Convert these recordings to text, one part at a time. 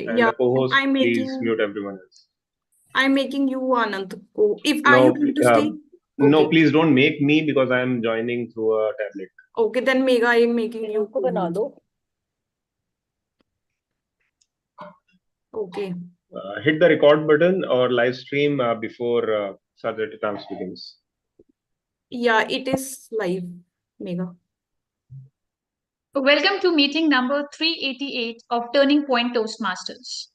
And Yeah, the co-host, I'm please making mute everyone else. I'm making you Anand. Oh, if are you No, going to stay? no, Okay. please don't make me because I'm joining through a tablet. Okay, then Mega, I'm making you को बना दो. Okay. Hit the record button or live stream before Saturday Times begins. Yeah, it is live, Mega. Welcome to meeting number 388 of Turning Point Toastmasters.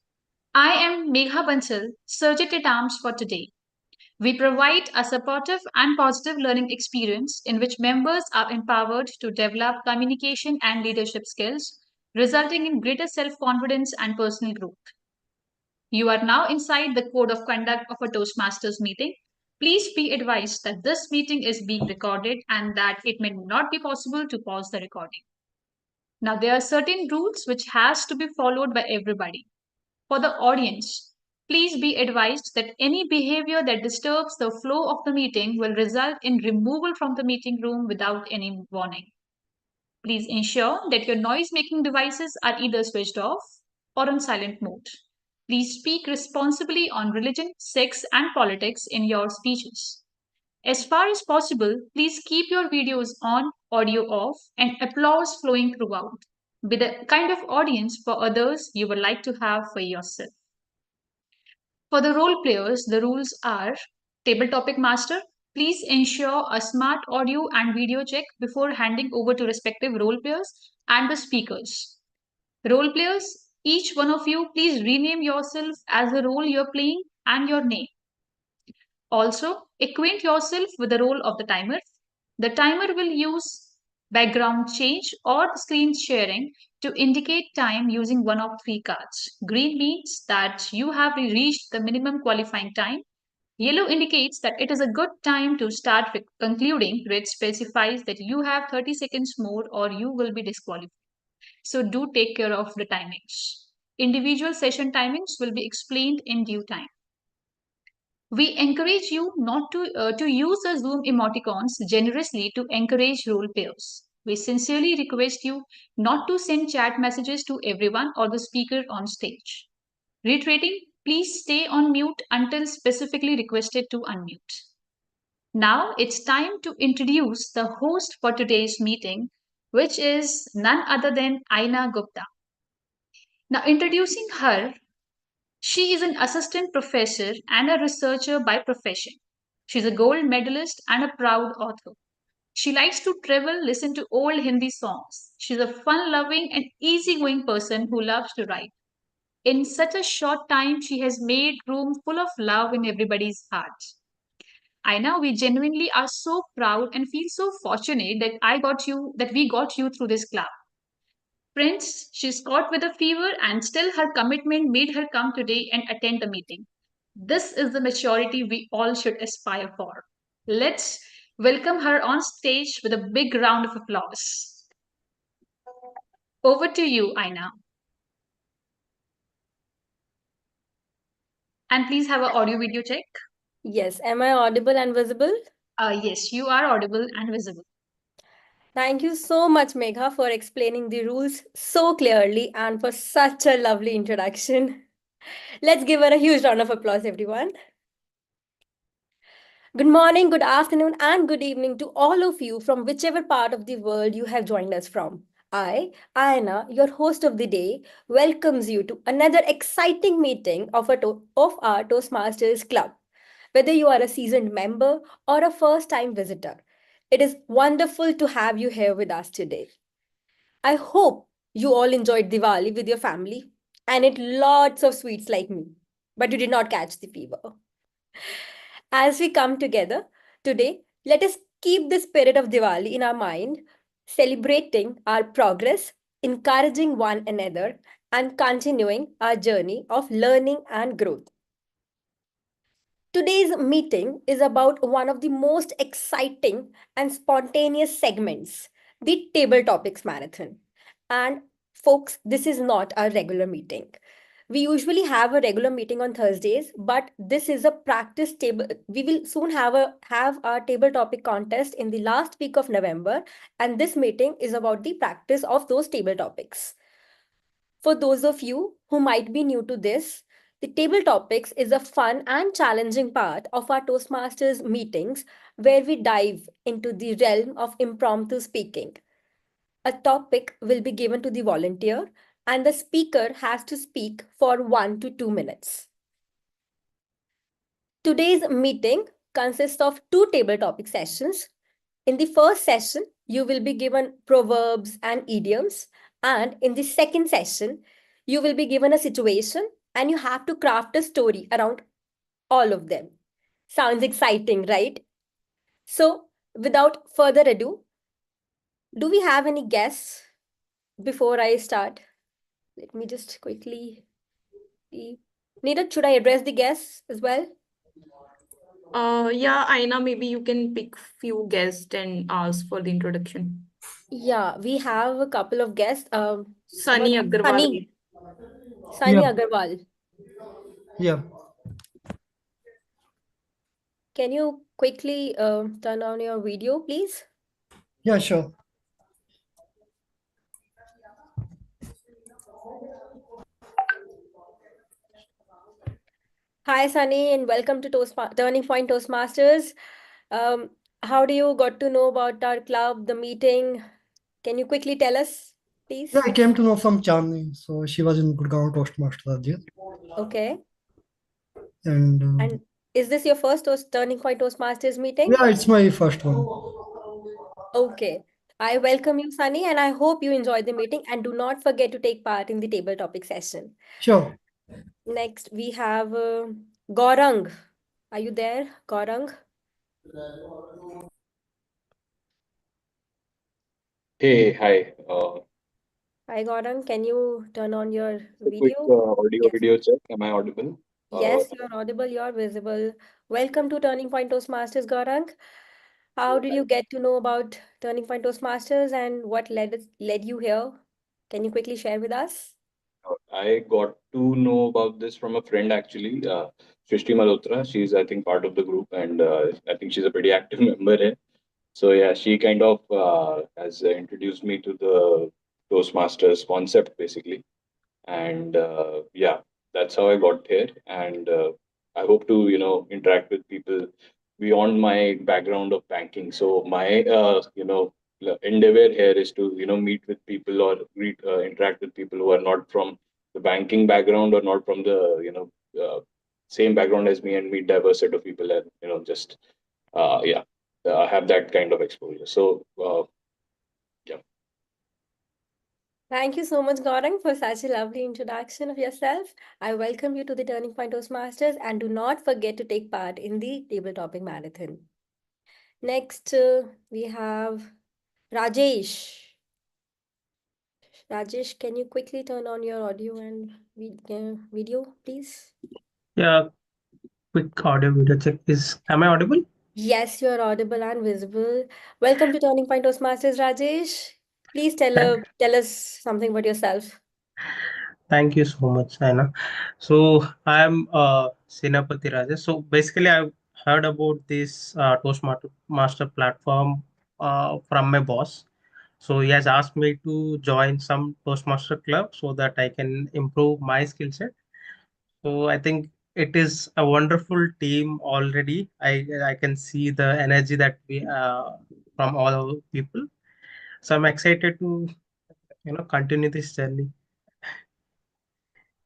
I am Megha Bansal, Surgeon at Arms for today. We provide a supportive and positive learning experience in which members are empowered to develop communication and leadership skills, resulting in greater self confidence and personal growth. You are now inside the code of conduct of a Toastmasters meeting. Please be advised that this meeting is being recorded and that it may not be possible to pause the recording. Now, there are certain rules which has to be followed by everybody. For the audience, please be advised that any behavior that disturbs the flow of the meeting will result in removal from the meeting room without any warning. Please ensure that your noise-making devices are either switched off or on silent mode. Please speak responsibly on religion, sex, and politics in your speeches. As far as possible, please keep your videos on, audio off, and applause flowing throughout. Be the kind of audience for others you would like to have for yourself. For the role players, the rules are table topic master. Please ensure a smart audio and video check before handing over to respective role players and the speakers. Role players, each one of you, please rename yourself as the role you're playing and your name. Also, acquaint yourself with the role of the timer. The timer will use background change or screen sharing to indicate time using one of three cards. Green means that you have reached the minimum qualifying time. Yellow indicates that it is a good time to start concluding. Red specifies that you have 30 seconds more or you will be disqualified. So do take care of the timings. Individual session timings will be explained in due time. We encourage you not to use the Zoom emoticons generously to encourage role players. We sincerely request you not to send chat messages to everyone or the speaker on stage. Reiterating, please stay on mute until specifically requested to unmute. Now it's time to introduce the host for today's meeting, which is none other than Aina Gupta. Now, introducing her, she is an assistant professor and a researcher by profession. She's a gold medalist and a proud author. She likes to travel, listen to old Hindi songs. She's a fun loving and easygoing person who loves to write. In such a short time, she has made room full of love in everybody's hearts. Aina, we genuinely are so proud and feel so fortunate that we got you through this club. Friends, she's caught with a fever and still her commitment made her come today and attend the meeting. This is the maturity we all should aspire for. Let's welcome her on stage with a big round of applause. Over to you, Aina. And please have an audio video check. Yes, am I audible and visible? Yes, you are audible and visible. Thank you so much, Megha, for explaining the rules so clearly and for such a lovely introduction. Let's give her a huge round of applause, everyone. Good morning, good afternoon, and good evening to all of you from whichever part of the world you have joined us from. I, Aina, your host of the day, welcomes you to another exciting meeting of our Toastmasters Club. Whether you are a seasoned member or a first time visitor, it is wonderful to have you here with us today. I hope you all enjoyed Diwali with your family and ate lots of sweets like me, but you did not catch the fever. As we come together today, let us keep the spirit of Diwali in our mind, celebrating our progress, encouraging one another, and continuing our journey of learning and growth. Today's meeting is about one of the most exciting and spontaneous segments, the Table Topics Marathon. And folks, this is not our regular meeting. We usually have a regular meeting on Thursdays, but this is a practice table. We will soon have our table topic contest in the last week of November, and this meeting is about the practice of those table topics. For those of you who might be new to this, the table topics is a fun and challenging part of our Toastmasters meetings where we dive into the realm of impromptu speaking. A topic will be given to the volunteer, and the speaker has to speak for 1 to 2 minutes. Today's meeting consists of two table topic sessions. In the first session, you will be given proverbs and idioms, and in the second session, you will be given a situation and you have to craft a story around all of them. Sounds exciting, right? So, without further ado, do we have any guests before I start? Let me just quickly see. Neeraj, should I address the guests as well? Yeah, Aina, maybe you can pick few guests and ask for the introduction. Yeah, we have a couple of guests. Sunny Agarwal. Sunny Yeah, Agarwal. yeah, Can you quickly turn on your video, please? yeah, sure. Hi, Sunny, and welcome to Turning Point Toastmasters. Um, how do you got to know about our club, the meeting? Can you quickly tell us, please? Yeah, I came to know from Chandni. So she was in Gurgaon Toastmasters earlier. Okay. And And is this your first Turning Point Toastmasters meeting? yeah, it's my first one. Okay. I welcome you, Sunny, and I hope you enjoy the meeting and do not forget to take part in the table topic session. Sure. Next, we have Gaurang. Are you there, Gaurang? Hey, hi. Hi, Gaurang. Can you turn on your A quick video? audio Yes. video check. Am I audible? Yes, you're audible, you're visible. Welcome to Turning Point Toastmasters, Gaurang. How did you get to know about Turning Point Toastmasters and what led you here? Can you quickly share with us? I got to know about this from a friend actually, Srishti Malhotra. She's, I think, part of the group, and I think she's a pretty active member here. So yeah, she kind of has introduced me to the Toastmasters concept basically. And yeah, that's how I got here. And I hope to interact with people beyond my background of banking. So my endeavor here is to meet with people or interact with people who are not from the banking background or not from the same background as me, and meet diverse set of people, and just yeah, have that kind of exposure. So yeah. Thank you so much, Gaurang, for such a lovely introduction of yourself. I welcome you to the Turning Point Toastmasters and do not forget to take part in the table topic marathon. Next, we have Rajesh. Rajesh, can you quickly turn on your audio and video, please? Yeah, quick audio video check. Am I audible? Yes, you're audible and visible. Welcome to Turning Point Toastmasters, Rajesh. Please tell us something about yourself. Thank you so much, Aina. So I'm Senapati Rajesh. So basically, I've heard about this Toastmaster platform from my boss. So he has asked me to join some Toastmaster club so that I can improve my skill set. So I think it is a wonderful team already. I can see the energy that we from all people. So I'm excited to continue this journey.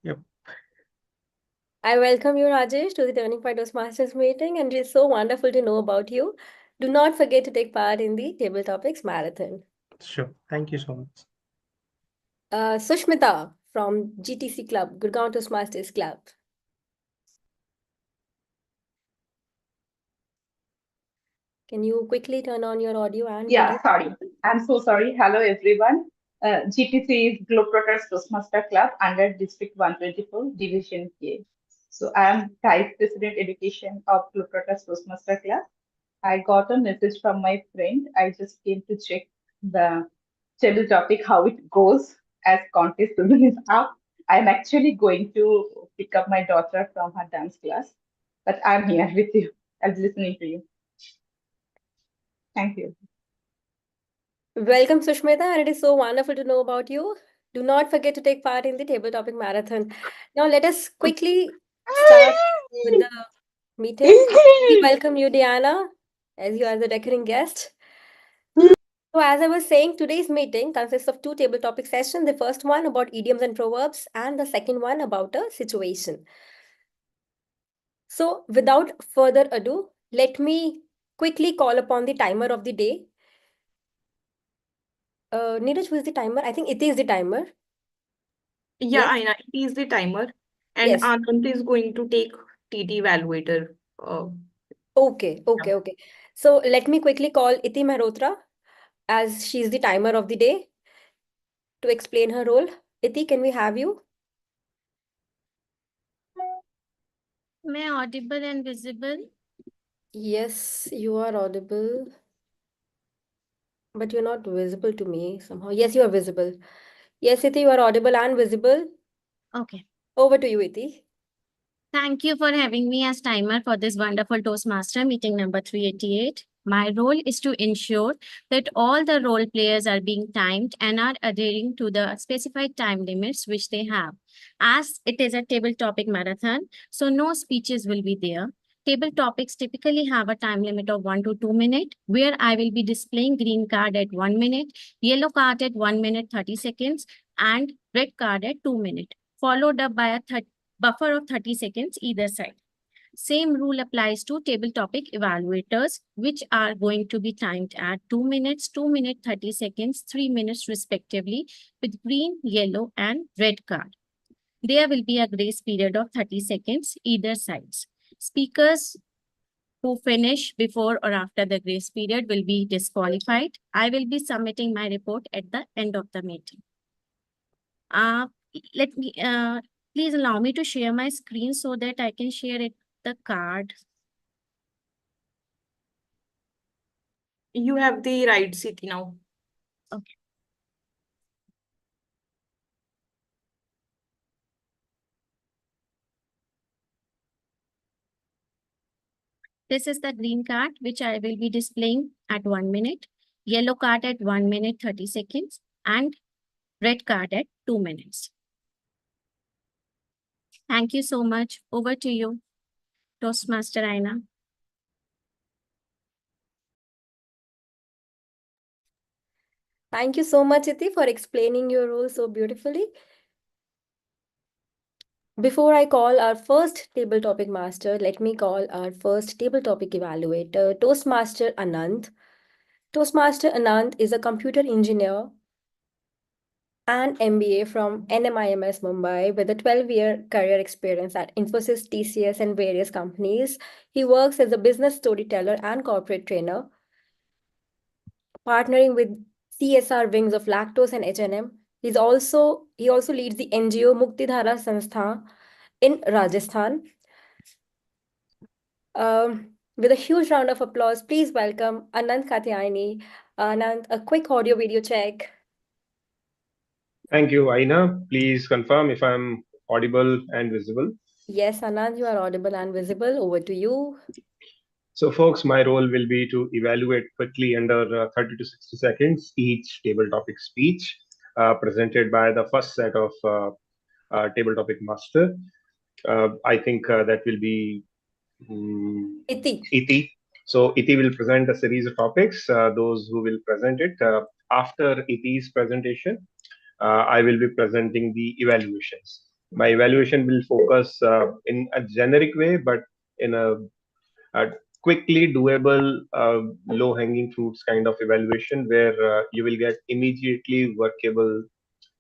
Yep. I welcome you, Rajesh, to the Turning Point Toastmasters meeting, and it's so wonderful to know about you. Do not forget to take part in the Table Topics Marathon. Sure. Thank you so much. Sushmita from GTC Club, Gurgaon Toastmasters Club. Can you quickly turn on your audio and Yeah, video? sorry. I'm so sorry. Hello, everyone. GTC is Globetrotters Toastmaster Club under District 124, Division K. So I am Vice President Education of Globetrotters Toastmaster Club. I got a message from my friend. I just came to check the table topic, how it goes as contest season is up. I'm actually going to pick up my daughter from her dance class, but I'm here with you. I'll be listening to you. Thank you. Welcome, Sushmita, and it is so wonderful to know about you. Do not forget to take part in the table topic marathon. Now let us quickly start with the meeting. We welcome you, Diana, as you are the recurring guest. So as I was saying, today's meeting consists of two table topic sessions. The first one about idioms and proverbs, and the second one about a situation. So without further ado, let me quickly call upon the timer of the day. Neeraj, who is the timer? I think it is the timer. Yeah, Yes. Aina, it is the timer, and Yes. Anand is going to take TT evaluator. Okay. Yeah. Okay. So let me quickly call Iti Mehrotra as she's the timer of the day to explain her role. Iti, can we have you? Am I audible and visible? Yes, you are audible, but you're not visible to me somehow. Yes, you are visible. Yes, Iti, you are audible and visible. Okay. Over to you, Iti. Thank you for having me as timer for this wonderful Toastmaster meeting number 388. My role is to ensure that all the role players are being timed and are adhering to the specified time limits which they have. As it is a table topic marathon, so no speeches will be there. Table topics typically have a time limit of 1 to 2 minutes, where I will be displaying green card at 1 minute, yellow card at 1 minute 30 seconds, and red card at 2 minutes, followed up by a buffer of 30 seconds either side. Same rule applies to table topic evaluators, which are going to be timed at 2 minutes, 2 minutes 30 seconds, 3 minutes respectively, with green, yellow, and red card. There will be a grace period of 30 seconds either sides. Speakers who finish before or after the grace period will be disqualified. I will be submitting my report at the end of the meeting. Uh, let me please allow me to share my screen so that I can share it the card. You have the right city now. Okay. This is the green card, which I will be displaying at 1 minute, yellow card at 1 minute 30 seconds, and red card at 2 minutes. Thank you so much. Over to you, Toastmaster Aina. Thank you so much, Iti, for explaining your role so beautifully. Before I call our first table topic master, let me call our first table topic evaluator, Toastmaster Anand. Toastmaster Anand is a computer engineer and MBA from NMIMS Mumbai with a 12-year career experience at Infosys, TCS, and various companies. He works as a business storyteller and corporate trainer, partnering with CSR wings of Lactose and H&M. He also leads the NGO Muktidhara Sanstha in Rajasthan. With a huge round of applause, please welcome Anand Katyayani. Anand, a quick audio video check. Thank you, Aina. Please confirm if I'm audible and visible. Yes, Anand, you are audible and visible. Over to you. So, folks, my role will be to evaluate quickly under 30 to 60 seconds each table topic speech presented by the first set of table topic master. I think that will be Iti. Iti. So Iti will present a series of topics. Those who will present it after Iti's presentation, I will be presenting the evaluations. My evaluation will focus in a generic way, but in a quickly doable, low-hanging fruits kind of evaluation where you will get immediately workable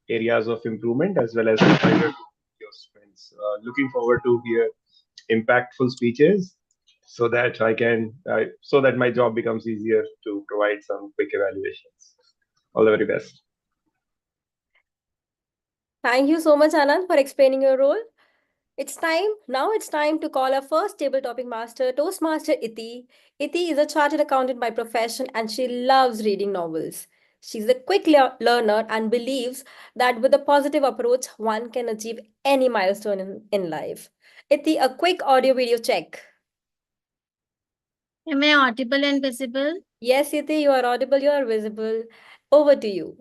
areas of improvement as well as reminder to your strengths. Looking forward to hear impactful speeches so that so that my job becomes easier to provide some quick evaluations. All the very best. Thank you so much, Anand, for explaining your role. Now it's time to call our first table topic master, Toastmaster Iti. Iti is a chartered accountant by profession and she loves reading novels. She's a quick learner and believes that with a positive approach, one can achieve any milestone in life. Iti, a quick audio video check. Am I audible and visible? Yes, Iti, you are audible, you are visible. Over to you.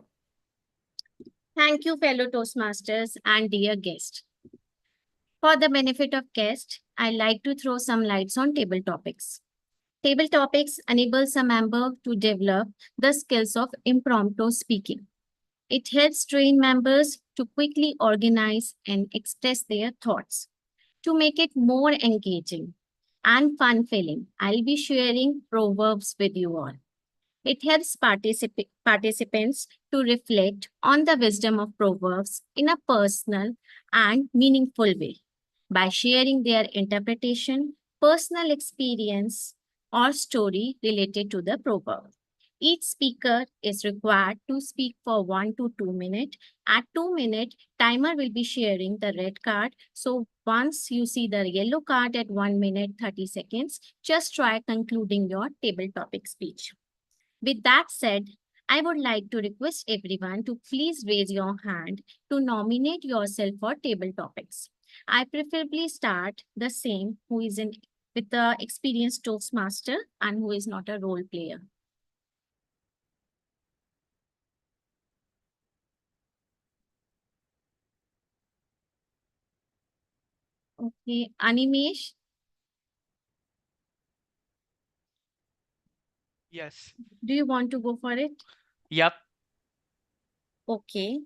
Thank you, fellow Toastmasters and dear guest. For the benefit of guests, I like to throw some lights on table topics. Table topics enables a member to develop the skills of impromptu speaking. It helps train members to quickly organize and express their thoughts. To make it more engaging and fun-filling, I'll be sharing proverbs with you all. It helps participants to reflect on the wisdom of proverbs in a personal and meaningful way by sharing their interpretation, personal experience, or story related to the proverb. Each speaker is required to speak for 1 to 2 minutes. At 2 minutes, timer will be sharing the red card. So once you see the yellow card at 1 minute 30 seconds, just try concluding your table topic speech. With that said, I would like to request everyone to please raise your hand to nominate yourself for table topics. I preferably start the same who is in with the experienced Toastmaster and who is not a role player. Okay, Animesh, Yes. do you want to go for it? Yep. Okay.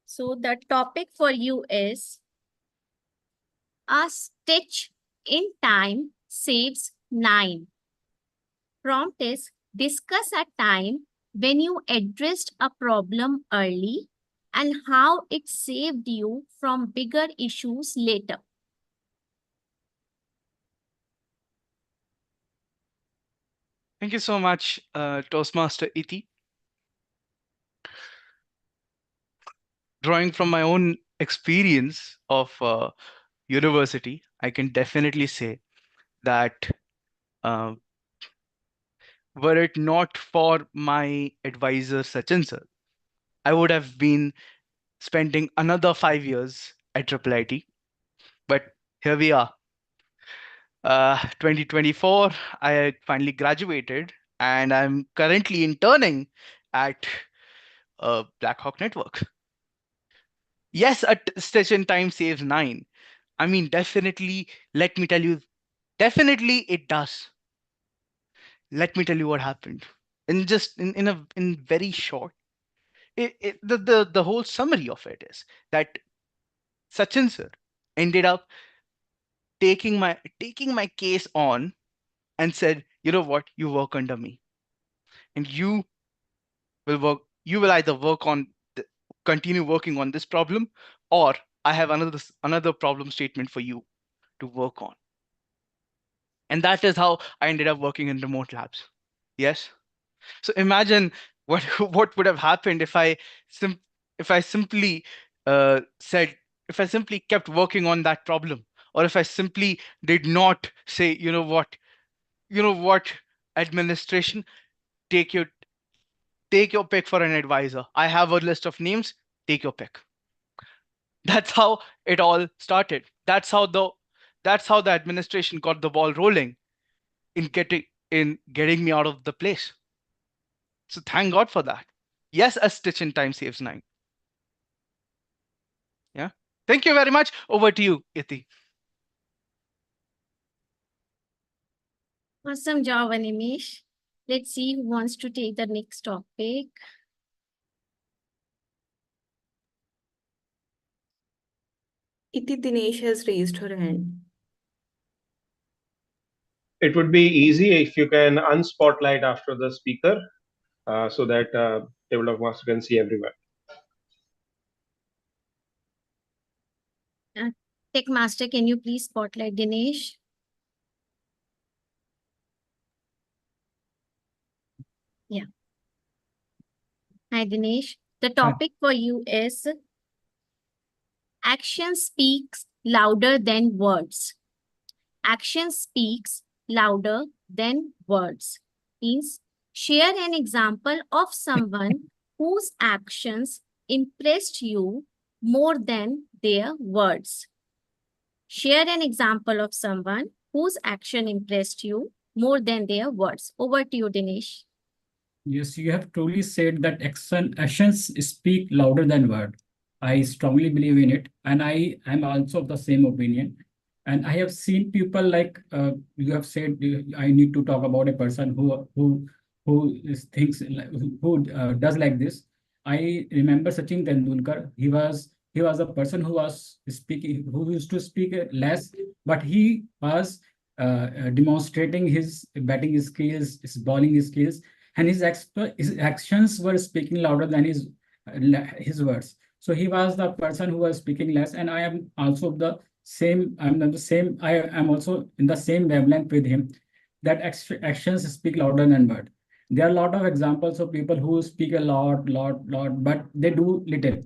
So the topic for you is a stitch in time saves 9. Prompt is discuss a time when you addressed a problem early and how it saved you from bigger issues later. Thank you so much, Toastmaster Iti. Drawing from my own experience of university, I can definitely say that uh, were it not for my advisor Sachin sir, I would have been spending another 5 years at IIIT. But here we are. 2024, I finally graduated, and I'm currently interning at Blackhawk Network. Yes, a session time saves 9. I mean, definitely, let me tell you, definitely it does. Let me tell you what happened. In just in very short, the whole summary of it is that Sachin sir ended up taking my case on and said, you know what, you work under me, and you will either continue working on this problem, or I have another problem statement for you to work on. And that is how I ended up working in remote labs. Yes. So imagine what what would have happened if I simply said, if I simply kept working on that problem, or if I simply did not say, you know what, administration, take your take your pick for an advisor. I have a list of names. Take your pick. That's how it all started. That's how the administration got the ball rolling in getting me out of the place. So thank God for that. Yes, a stitch in time saves 9. Yeah. Thank you very much. Over to you, Iti. Awesome job, Animesh. Let's see who wants to take the next topic. Iti Dinesh has raised her hand. It would be easy if you can unspotlight after the speaker so that table of master can see everyone. Tech Master, can you please spotlight Dinesh? Yeah. Hi, Dinesh. The topic for you is action speaks louder than words. Action speaks louder than words. Means share an example of someone whose actions impressed you more than their words. Share an example of someone whose action impressed you more than their words. Over to you, Dinesh. Yes, you have truly said that actions speak louder than word. I strongly believe in it, and I am also of the same opinion. And I have seen people like you have said. I need to talk about a person who thinks who does like this. I remember Sachin Tendulkar. He was a person who was speaking, who used to speak less, but he was demonstrating his batting skills, his bowling skills, and his actions were speaking louder than his words. So he was the person who was speaking less, and I am also the same. I'm the same. I am also in the same wavelength with him. That actions speak louder than word. There are a lot of examples of people who speak a lot, but they do little.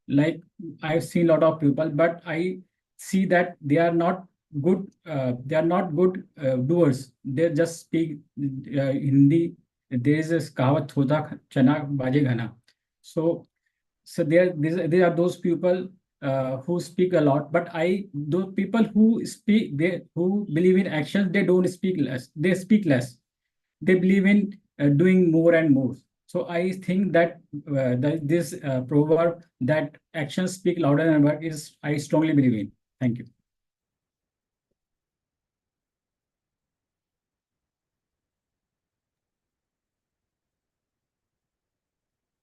Like I've seen a lot of people, but I see that they are not good. They are not good doers. They just speak Hindi. There is a kahat thoda chana baje ghana. So there are those people who speak a lot, but those people who speak, they who believe in actions, they don't speak less. They speak less. They believe in doing more and more. So I think that this proverb that actions speak louder than words is I strongly believe in. Thank you.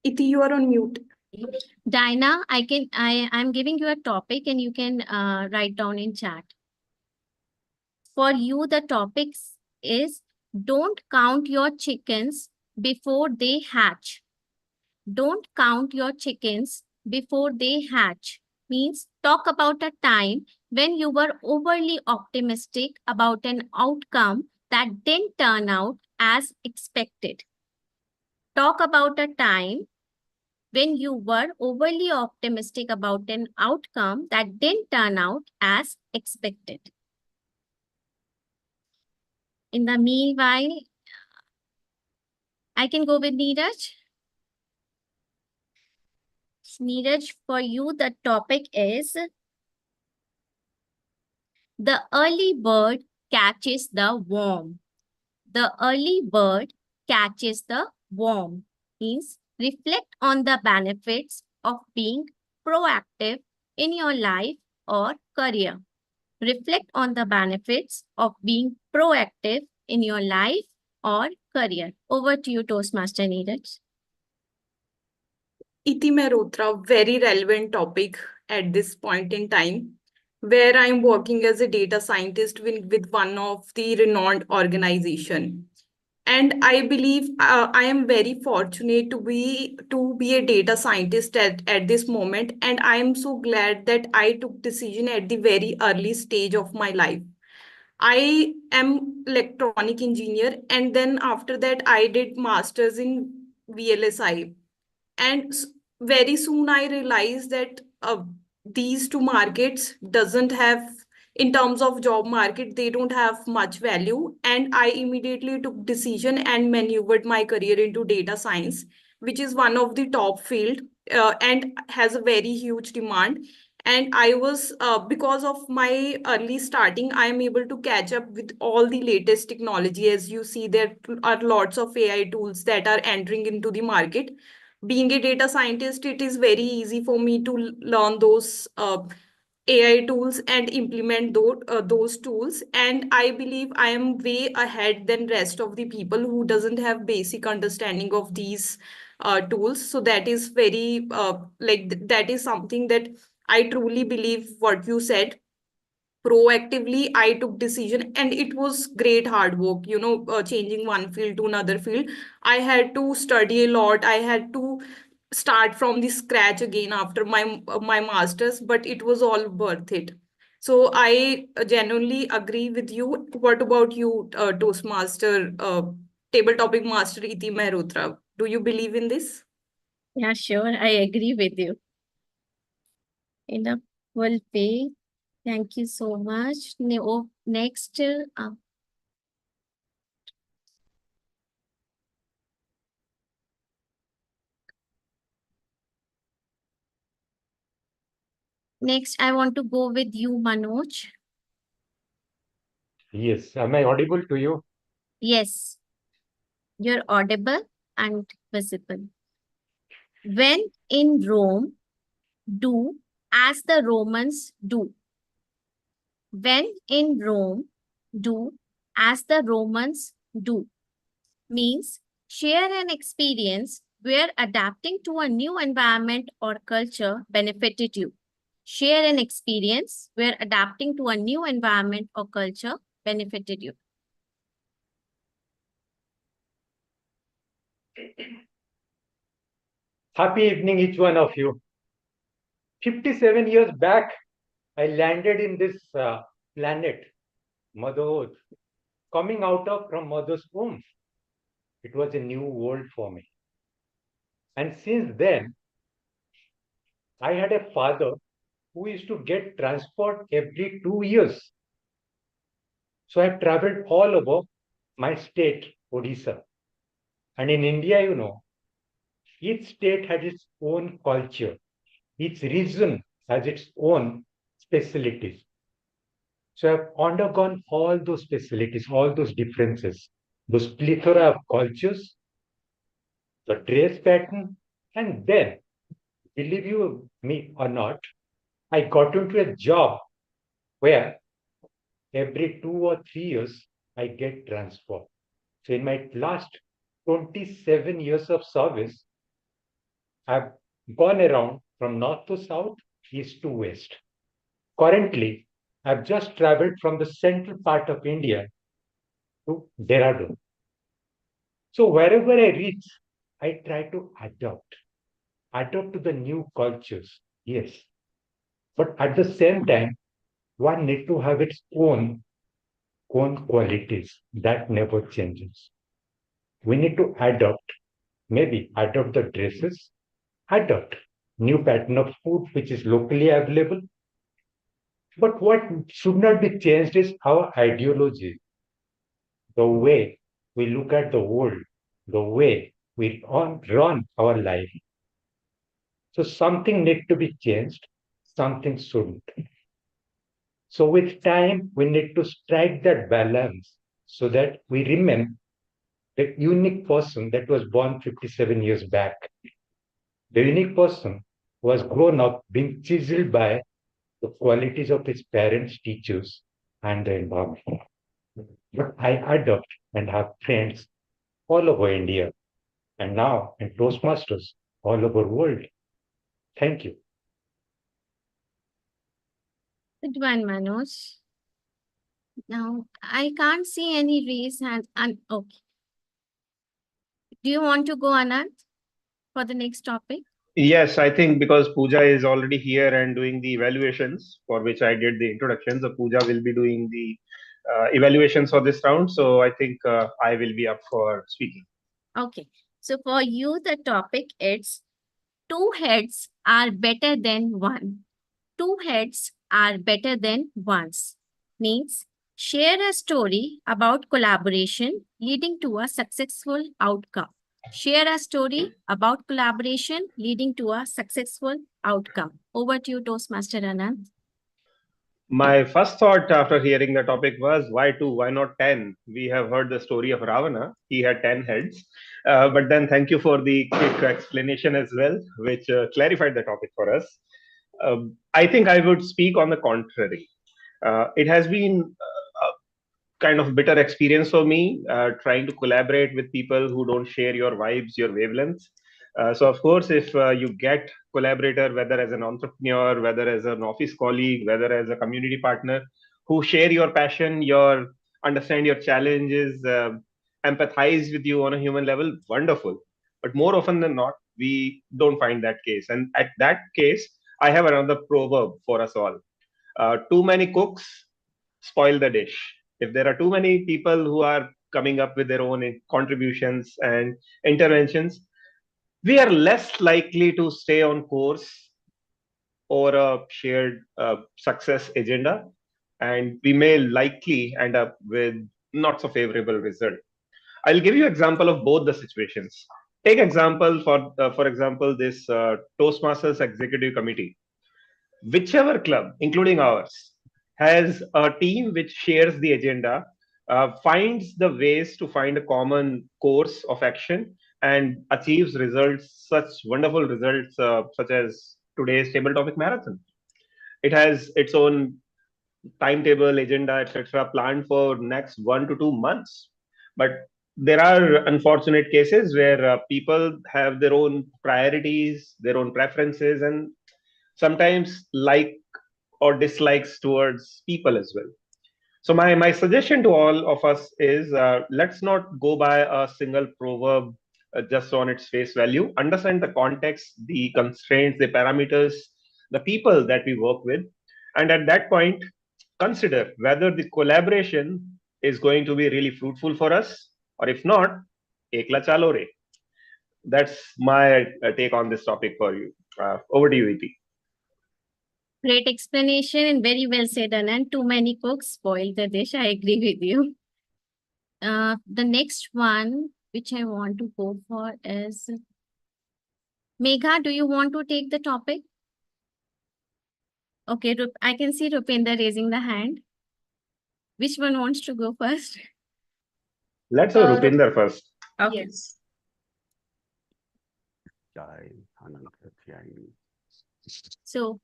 Iti, you are on mute. Dinah, I'm giving you a topic and you can write down in chat. For you, the topic is don't count your chickens before they hatch. Don't count your chickens before they hatch. Means talk about a time when you were overly optimistic about an outcome that didn't turn out as expected. Talk about a time when you were overly optimistic about an outcome that didn't turn out as expected. In the meanwhile, I can go with Neeraj. Neeraj, for you, the topic is the early bird catches the worm. The early bird catches the worm. Means reflect on the benefits of being proactive in your life or career. Reflect on the benefits of being proactive in your life or career. Over to you, Toastmaster Neeraj. Iti Mehrotra, very relevant topic at this point in time, where I'm working as a data scientist with one of the renowned organization. And I believe I am very fortunate to be a data scientist at this moment. And I am so glad that I took decision at the very early stage of my life. I am electronic engineer, and then after that I did masters in VLSI. And very soon I realized that these two markets doesn't have, in terms of job market, they don't have much value. And I immediately took decision and maneuvered my career into data science, which is one of the top field, and has a very huge demand. And I was because of my early starting, I am able to catch up with all the latest technology. As you see, there are lots of AI tools that are entering into the market. Being a data scientist, it is very easy for me to learn those AI tools and implement those tools. And I believe I am way ahead than rest of the people who doesn't have basic understanding of these tools. So that is very that is something that I truly believe what you said. Proactively I took decision, and it was great hard work, changing one field to another field. I had to study a lot. I had to start from the scratch again after my masters, but it was all worth it. So I genuinely agree with you. What about you, Toastmaster, table topic master Iti Mehrotra? Do you believe in this? Yeah, sure. I agree with you. In a full way. Thank you so much. Next, I want to go with you, Manoj. Yes. Am I audible to you? Yes, you're audible. and visible. When in Rome, do as the Romans do. When in Rome, do as the Romans do means share an experience where adapting to a new environment or culture benefited you. Share an experience where adapting to a new environment or culture benefited you. Happy evening, each one of you. 57 years back, I landed in this planet, Mother Earth, coming out of from Mother's womb. It was a new world for me. And since then, I had a father who used to get transport every 2 years. So I've traveled all over my state, Odisha. And in India, each state has its own culture. Each region has its own specialties. So I've undergone all those facilities, all those differences, those plethora of cultures, the dress pattern, and then, believe you me or not, I got into a job where every 2 or 3 years I get transferred. So in my last 27 years of service, I've gone around from north to south, east to west. Currently, I've just traveled from the central part of India to Dehradun. So wherever I reach, I try to adapt to the new cultures, yes. But at the same time, one need to have its own qualities that never changes. We need to maybe adopt the dresses, adopt new pattern of food which is locally available. But what should not be changed is our ideology, the way we look at the world, the way we run our life. So something need to be changed, something shouldn't. So with time, we need to strike that balance so that we remain the unique person that was born 57 years back. The unique person who has grown up being chiseled by the qualities of his parents, teachers, and the environment. But I adopt and have friends all over India and now in Toastmasters all over the world. Thank you. Good one, Manoj. Now, I can't see any raise hand. Okay. Do you want to go, Anand, for the next topic? Yes, I think because Pooja is already here and doing the evaluations for which I did the introduction, so Pooja will be doing the evaluations for this round. So I think I will be up for speaking. Okay. So for you, the topic is two heads are better than one. Two heads are better than ones. Means share a story about collaboration leading to a successful outcome. Share a story about collaboration leading to a successful outcome. Over to you, Toastmaster Anand. My first thought after hearing the topic was why two, why not 10? We have heard the story of Ravana. He had 10 heads. But then thank you for the quick explanation as well, which clarified the topic for us. I think I would speak on the contrary. It has been kind of bitter experience for me trying to collaborate with people who don't share your vibes, your wavelengths. So of course, if you get collaborator, whether as an entrepreneur, whether as an office colleague, whether as a community partner, who share your passion, your understand your challenges, empathize with you on a human level, wonderful. But more often than not, we don't find that case. And at that case, I have another proverb for us all. Too many cooks spoil the dish. If there are too many people who are coming up with their own contributions and interventions, we are less likely to stay on course or a shared success agenda, and we may likely end up with not so favorable result. I'll give you example of both the situations. Take example for example this Toastmasters executive committee. Whichever club, including ours, has a team which shares the agenda, finds the ways to find a common course of action, and achieves results, such wonderful results, such as today's table topic marathon. It has its own timetable, agenda, etc., planned for next 1 to 2 months. But there are unfortunate cases where people have their own priorities, their own preferences, and sometimes like or dislikes towards people as well. So my suggestion to all of us is, let's not go by a single proverb just on its face value. Understand the context, the constraints, the parameters, the people that we work with, and at that point, consider whether the collaboration is going to be really fruitful for us, or if not, ekla chalo re. That's my take on this topic for you. Over to you, Iti. Great explanation and very well said, Anand. Too many cooks spoil the dish. I agree with you. The next one, which I want to go for is Megha. Do you want to take the topic? Okay, I can see Rupinder raising the hand. Which one wants to go first? Let's have Rupinder first. Okay. Yes. So,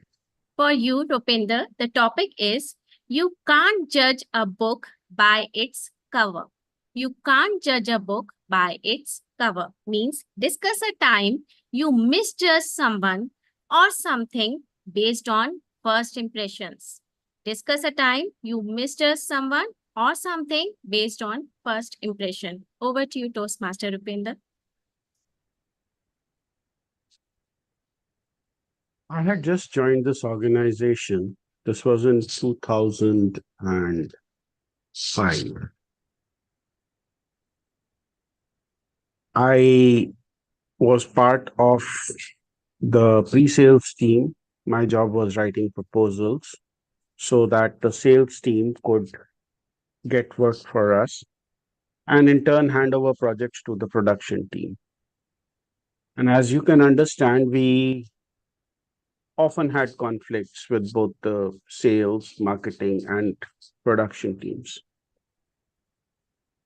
for you, Rupinder, the topic is you can't judge a book by its cover. You can't judge a book by its cover means discuss a time you misjudge someone or something based on first impressions. Discuss a time you misjudge someone or something based on first impression. Over to you, Toastmaster Rupinder. I had just joined this organization. This was in 2005. I was part of the pre-sales team. My job was writing proposals so that the sales team could get work for us and in turn hand over projects to the production team. And as you can understand, we often had conflicts with both the sales, marketing, and production teams.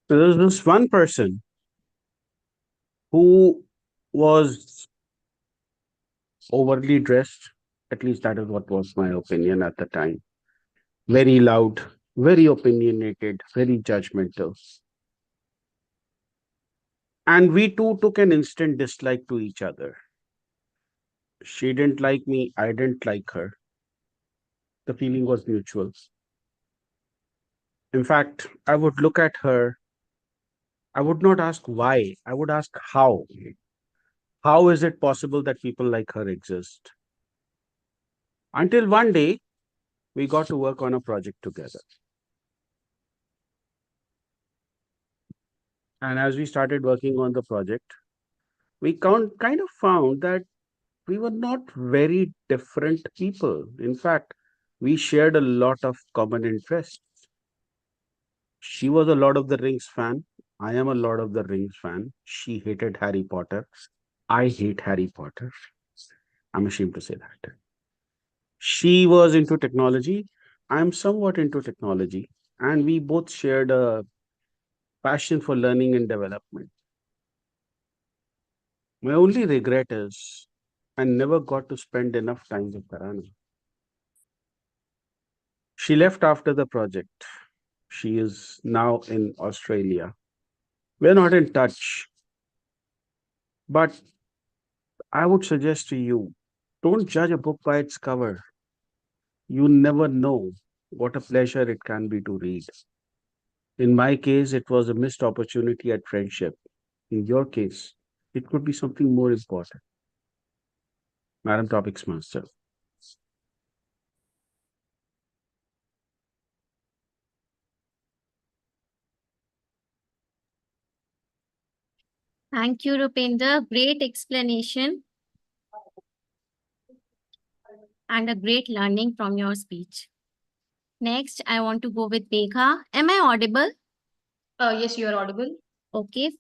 So there's this one person who was overly dressed, at least that is what was my opinion at the time. Very loud, very opinionated, very judgmental. And we two took an instant dislike to each other. She didn't like me, I didn't like her. The feeling was mutual. In fact, I would look at her, I would not ask why, I would ask how. How is it possible that people like her exist? Until one day, we got to work on a project together. And as we started working on the project, we kind of found that we were not very different people. In fact, we shared a lot of common interests. She was a Lord of the Rings fan. I am a Lord of the Rings fan. She hated Harry Potter. I hate Harry Potter. I'm ashamed to say that. She was into technology. I'm somewhat into technology. And we both shared a passion for learning and development. My only regret is I never got to spend enough time with Tarana. She left after the project. She is now in Australia. We're not in touch. But I would suggest to you, don't judge a book by its cover. You never know what a pleasure it can be to read. In my case, it was a missed opportunity at friendship. In your case, it could be something more important. Madam Topics Master. Thank you, Rupinder. Great explanation and a great learning from your speech. Next, I want to go with Megha. Am I audible? Yes, you are audible. Okay.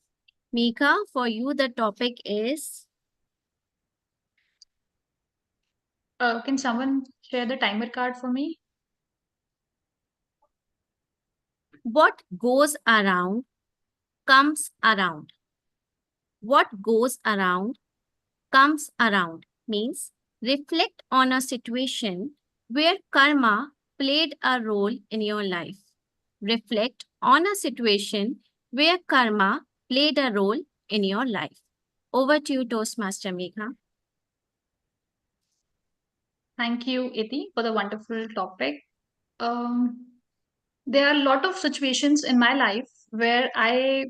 Megha, for you, the topic is Can someone share the timer card for me? what goes around comes around. what goes around comes around means reflect on a situation where karma played a role in your life. Reflect on a situation where karma played a role in your life. Over to you, Toastmaster Megha. Thank you, Iti, for the wonderful topic. There are a lot of situations in my life where I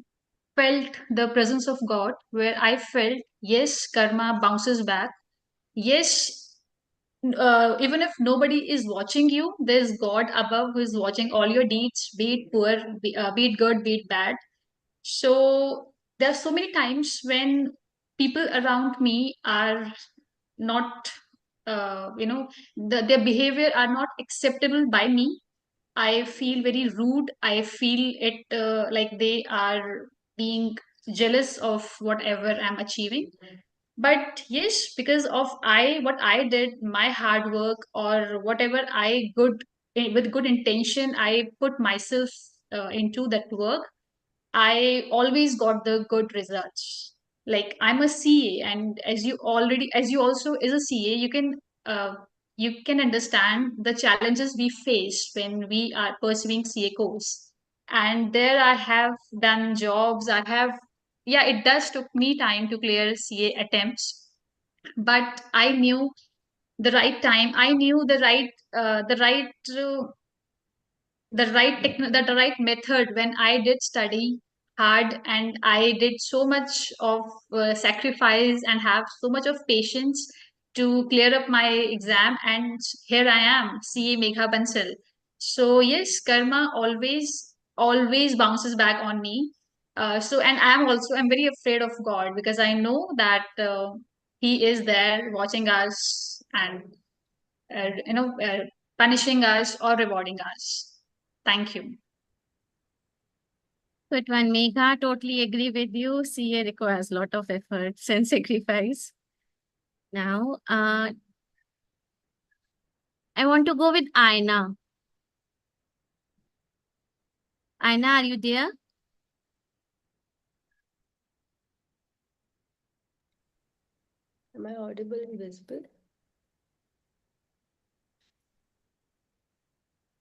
felt the presence of God, where I felt, yes, karma bounces back. Yes, even if nobody is watching you, there's God above who is watching all your deeds, be it poor, be it good, be it bad. So there are so many times when people around me are not, their behavior are not acceptable by me. I feel very rude. I feel it like they are being jealous of whatever I'm achieving. But yes, because of what I did, my hard work or whatever with good intention, I put myself into that work. I always got the good results. Like I'm a CA, and as you also is a CA, you can understand the challenges we face when we are pursuing CA course. And there I have done jobs. Yeah, it does took me time to clear CA attempts, but I knew the right time. I knew the right method when I did study hard and I did so much of sacrifice and have so much of patience to clear up my exam, and here I am, CA Megha Bansal. So yes, karma always bounces back on me. And I'm very afraid of God because I know that He is there watching us and punishing us or rewarding us. Thank you. Good one, Megha. Totally agree with you. CA requires a lot of efforts and sacrifice. Now, I want to go with Aina. Aina, are you there? Am I audible and visible?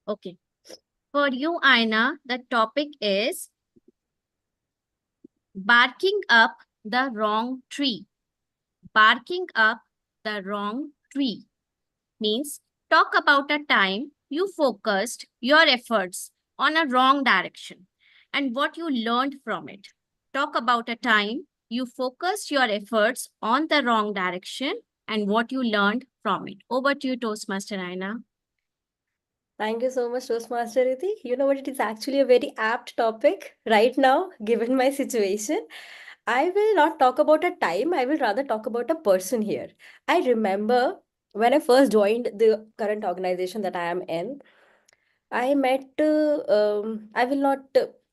Okay. For you, Aina, the topic is barking up the wrong tree. Barking up the wrong tree means talk about a time you focused your efforts on a wrong direction and what you learned from it. Talk about a time you focused your efforts on the wrong direction and what you learned from it. Over to you, Toastmaster Aina. Thank you so much, Toastmaster Riti. You know what? It is actually a very apt topic right now, given my situation. I will not talk about a time, I will rather talk about a person here. I remember when I first joined the current organization that I am in, I met, I will not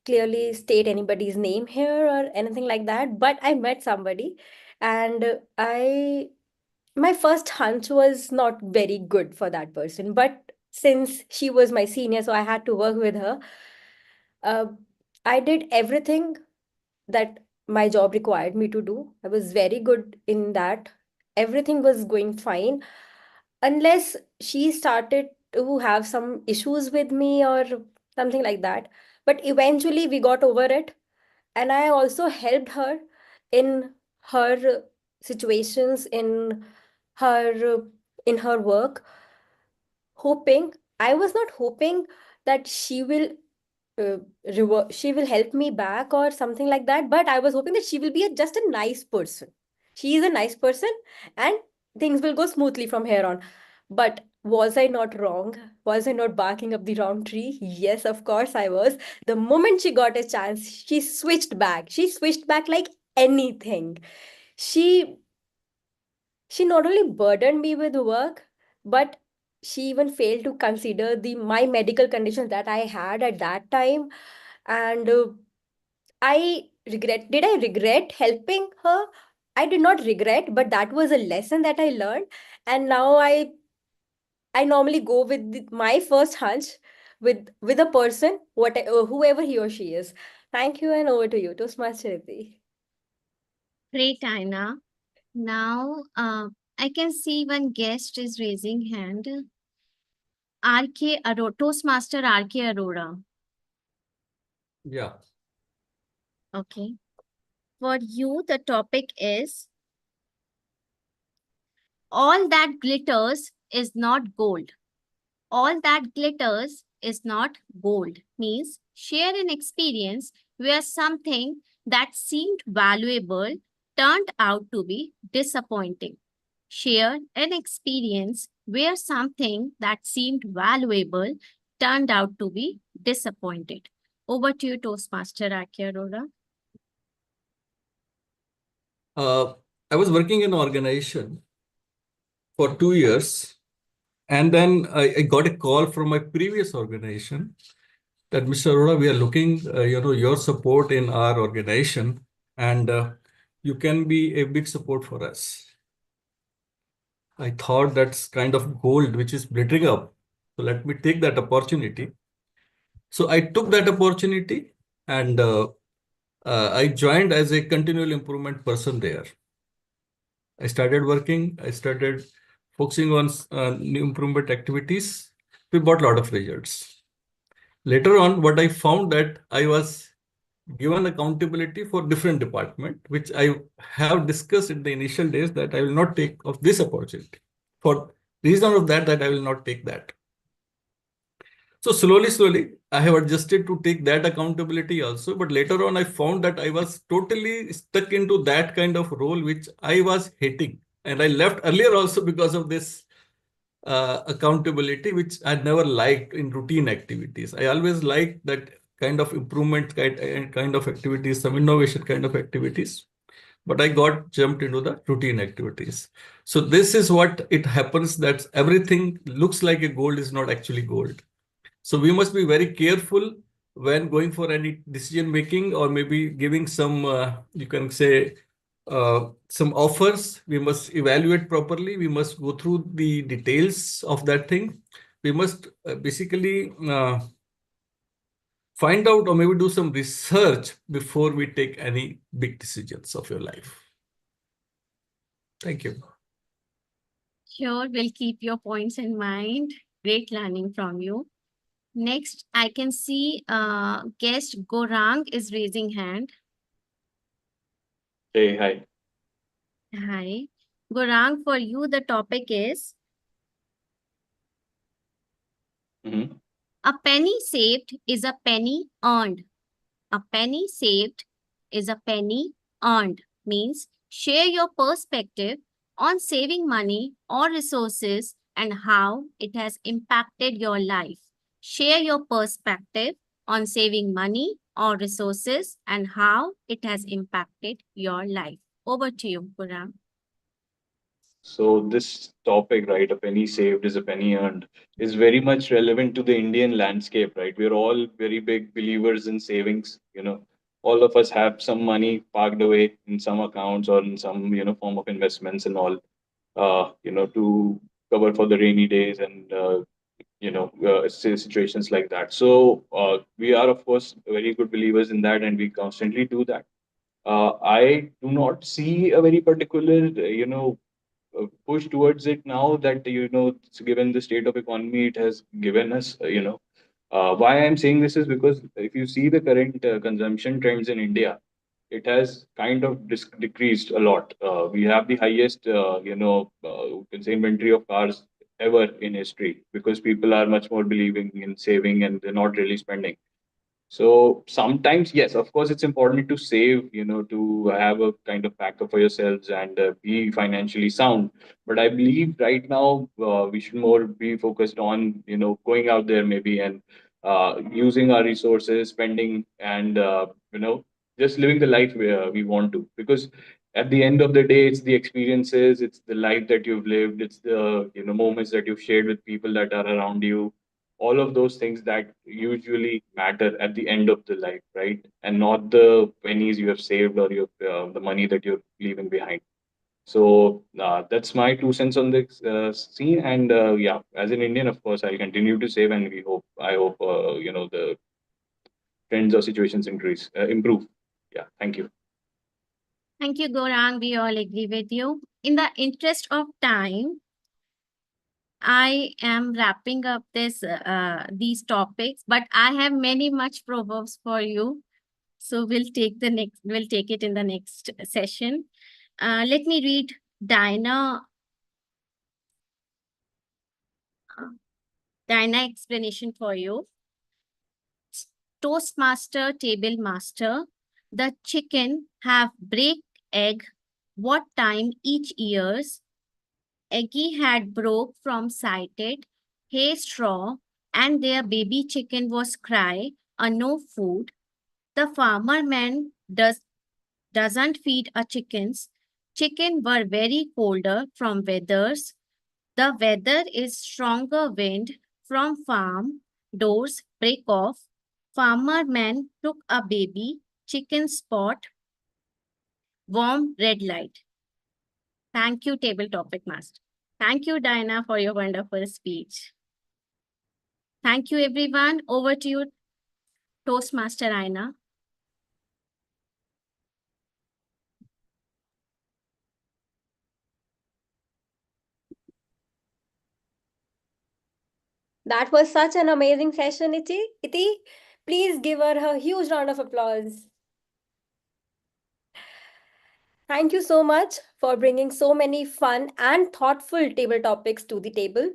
clearly state anybody's name here or anything like that, but I met somebody and my first hunch was not very good for that person. But since she was my senior, so I had to work with her. Uh, I did everything that my job required me to do. I was very good in that. Everything was going fine unless she started to have some issues with me or something like that. But eventually we got over it, and I also helped her in her situations, her in her work, hoping I was not hoping that uh, she will help me back or something like that, but I was hoping that she will be just a nice person. She is a nice person, and things will go smoothly from here on. But was I not wrong? Was I not barking up the wrong tree? Yes, of course I was. The moment she got a chance, she switched back like anything. She she not only burdened me with work, but she even failed to consider the my medical conditions that I had at that time. And did I regret helping her? I did not regret, but that was a lesson that I learned. And now I normally go with my first hunch with a person, whoever he or she is. Thank you, and over to you, Toastmaster Riti. Great, Aina. Now, I can see one guest is raising hand. RK Arora, Toastmaster RK Arora. Yeah. Okay. For you, the topic is all that glitters is not gold. All that glitters is not gold means share an experience where something that seemed valuable turned out to be disappointing. Share an experience where something that seemed valuable turned out to be disappointed. Over to you, Toastmaster Aki Arora. I was working in an organization for 2 years, and then I got a call from my previous organization that Mr. Arora, we are looking, your support in our organization, and you can be a big support for us. I thought that's kind of gold which is glittering up. So let me take that opportunity. So I took that opportunity and I joined as a continual improvement person there. I started working, I started focusing on new improvement activities. We got a lot of results. Later on, what I found that I was given accountability for different department, which I have discussed in the initial days that I will not take of this opportunity. For reason of that I will not take that. So slowly, I have adjusted to take that accountability also. But later on, I found that I was totally stuck into that kind of role, which I was hating. And I left earlier also because of this accountability, which I never liked in routine activities. I always liked that kind of improvement kind of activities, some innovation kind of activities. But I got jumped into the routine activities. So this is what it happens, that everything looks like a gold is not actually gold. So we must be very careful when going for any decision making or maybe giving some, you can say, some offers. We must evaluate properly. We must go through the details of that thing. We must basically find out or maybe do some research before we take any big decisions of your life. Thank you. Sure, we'll keep your points in mind. Great learning from you. Next, I can see guest Gorang is raising hand. Hey, hi. Hi. Gorang, for you, the topic is a penny saved is a penny earned. A penny saved is a penny earned means share your perspective on saving money or resources and how it has impacted your life. Share your perspective on saving money or resources and how it has impacted your life. Over to you, Puram. So this topic, right, a penny saved is a penny earned, is very much relevant to the Indian landscape, right? We're all very big believers in savings. All of us have some money parked away in some accounts or in some, form of investments and all, to cover for the rainy days and, situations like that. So we are, of course, very good believers in that, and we constantly do that. I do not see a very particular, push towards it now that given the state of economy it has given us. Why I'm saying this is because if you see the current consumption trends in India, it has kind of decreased a lot. We have the highest you can say inventory of cars ever in history because people are much more believing in saving and they're not really spending. So sometimes, yes, of course, it's important to save, to have a kind of backup for yourselves and be financially sound. But I believe right now we should more be focused on, going out there maybe and using our resources, spending, and just living the life we want to. Because at the end of the day, it's the experiences, it's the life that you've lived, it's the moments that you've shared with people that are around you, all of those things that usually matter at the end of the life, right? And not the pennies you have saved or the money that you're leaving behind. So that's my 2 cents on this scene. And yeah, as an Indian, of course, I'll continue to save, and I hope, the trends or situations improve. Yeah, thank you. Thank you, Gaurang. We all agree with you. In the interest of time, I am wrapping up these topics, but I have many much proverbs for you. So we'll take it in the next session. Let me read Dinah explanation for you. Toastmaster, table master. The chicken have break egg. What time each years? Eggy had broke from sighted hay straw, and their baby chicken was cry, no food. The farmer man doesn't feed a chickens. Chicken were very colder from weathers. The weather is stronger wind from farm doors break off. Farmer man took a baby chicken spot warm red light. Thank you, table topic master. Thank you, Dinah, for your wonderful speech. Thank you, everyone. Over to you, Toastmaster Aina. That was such an amazing session, Iti. Iti, please give her a huge round of applause. Thank you so much for bringing so many fun and thoughtful table topics to the table.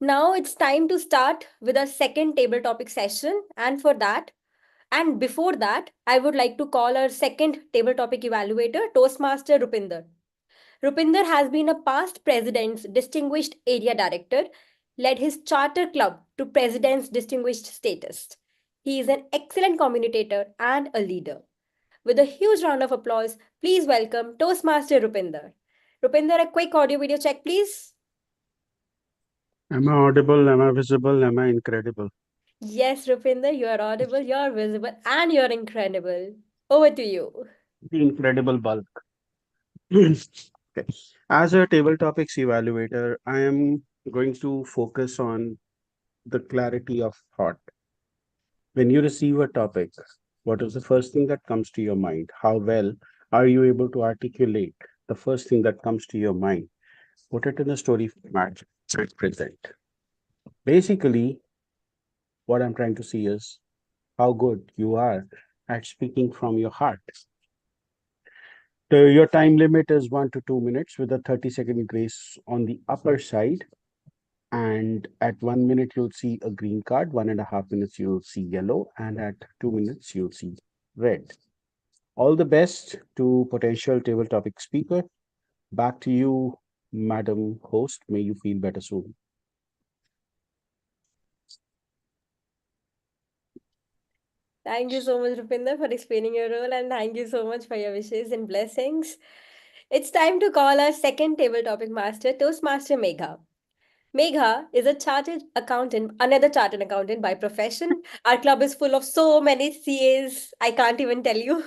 Now it's time to start with our second table topic session. And before that, I would like to call our second table topic evaluator, Toastmaster Rupinder. Rupinder has been a past president's distinguished area director, led his charter club to president's distinguished status. He is an excellent communicator and a leader. With a huge round of applause, please welcome Toastmaster Rupinder. Rupinder, a quick audio video check, please. Am I audible? Am I visible? Am I incredible? Yes, Rupinder, you are audible, you are visible, and you're incredible. Over to you. The incredible bulk. Okay. As a table topics evaluator, I am going to focus on the clarity of thought. When you receive a topic, what is the first thing that comes to your mind? How well are you able to articulate the first thing that comes to your mind? Put it in a story format and present. Basically, what I'm trying to see is how good you are at speaking from your heart. Your time limit is 1 to 2 minutes with a 30-second grace on the upper side. And at 1 minute, you'll see a green card. 1.5 minutes, you'll see yellow. And at 2 minutes, you'll see red. All the best to potential table topic speaker. Back to you, Madam Host. May you feel better soon. Thank you so much, Rupinder, for explaining your role, and thank you so much for your wishes and blessings. It's time to call our second table topic master, Toastmaster Megha. Megha is a chartered accountant, another chartered accountant by profession. Our club is full of so many CAs, I can't even tell you,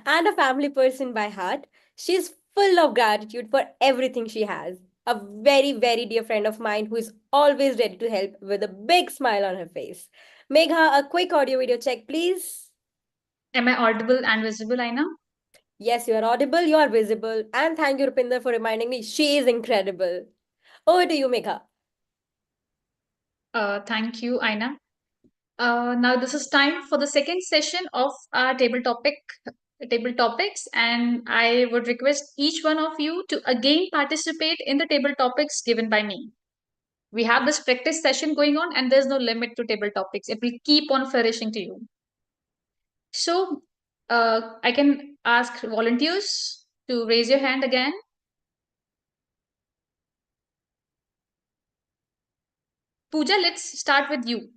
and a family person by heart. She's full of gratitude for everything she has. A very, very dear friend of mine who is always ready to help with a big smile on her face. Megha, a quick audio video check, please. Am I audible and visible, Aina? Yes, you are audible, you are visible, and thank you, Rupinder, for reminding me. She is incredible. Over to you, Megha. Thank you, Aina. Now this is time for the second session of our table topics, and I would request each one of you to again participate in the table topics given by me. We have this practice session going on, and there's no limit to table topics. It will keep on flourishing to you. So I can ask volunteers to raise your hand again. Pooja, let's start with you.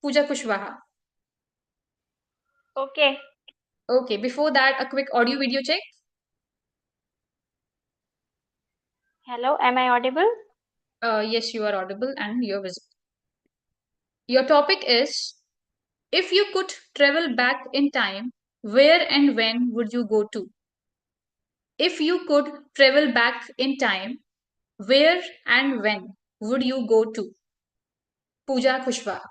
Pooja Kushwaha. Okay. Okay, before that, a quick audio video check. Hello, am I audible? Yes, you are audible and you're visible. Your topic is, if you could travel back in time, where and when would you go to? If you could travel back in time, where and when would you go to? Pooja Kushwaha.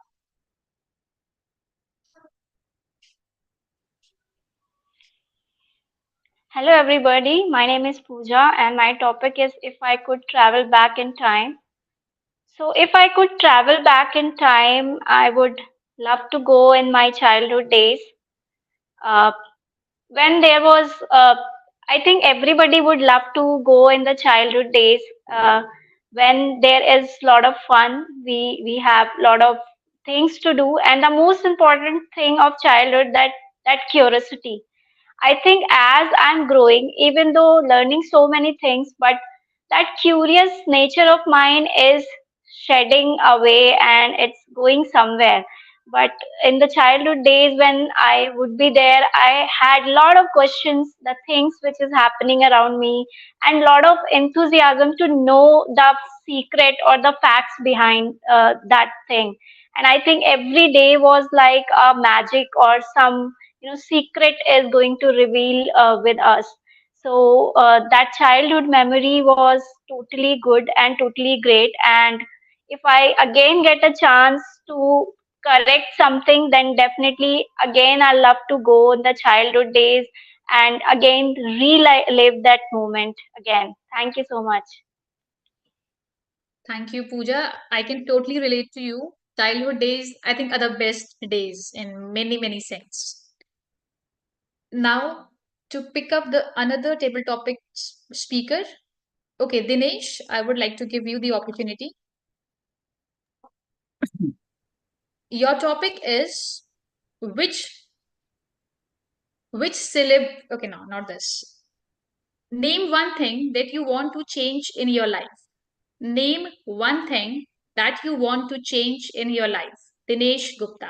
Hello, everybody. My name is Pooja, and my topic is if I could travel back in time. So, if I could travel back in time, I would love to go in my childhood days. Uh, when there was, I think everybody would love to go in the childhood days. When there is a lot of fun, we have a lot of things to do, and the most important thing of childhood that curiosity. I think as I'm growing, even though learning so many things, but that curious nature of mine is shedding away and it's going somewhere. But in the childhood days when I would be there, I had a lot of questions, the things which is happening around me, and a lot of enthusiasm to know the secret or the facts behind that thing. And I think every day was like a magic or some secret is going to reveal with us. So that childhood memory was totally good and totally great. And if I again get a chance to correct something, then definitely again I love to go in the childhood days and again relive that moment again. Thank you so much. Thank you, Pooja. I can totally relate to you. Childhood days, I think, are the best days in many, many sense. Now, to pick up the another table topic speaker. Okay, Dinesh, I would like to give you the opportunity. Your topic is which okay, no, not this. Name one thing that you want to change in your life. Name one thing that you want to change in your life. Dinesh Gupta.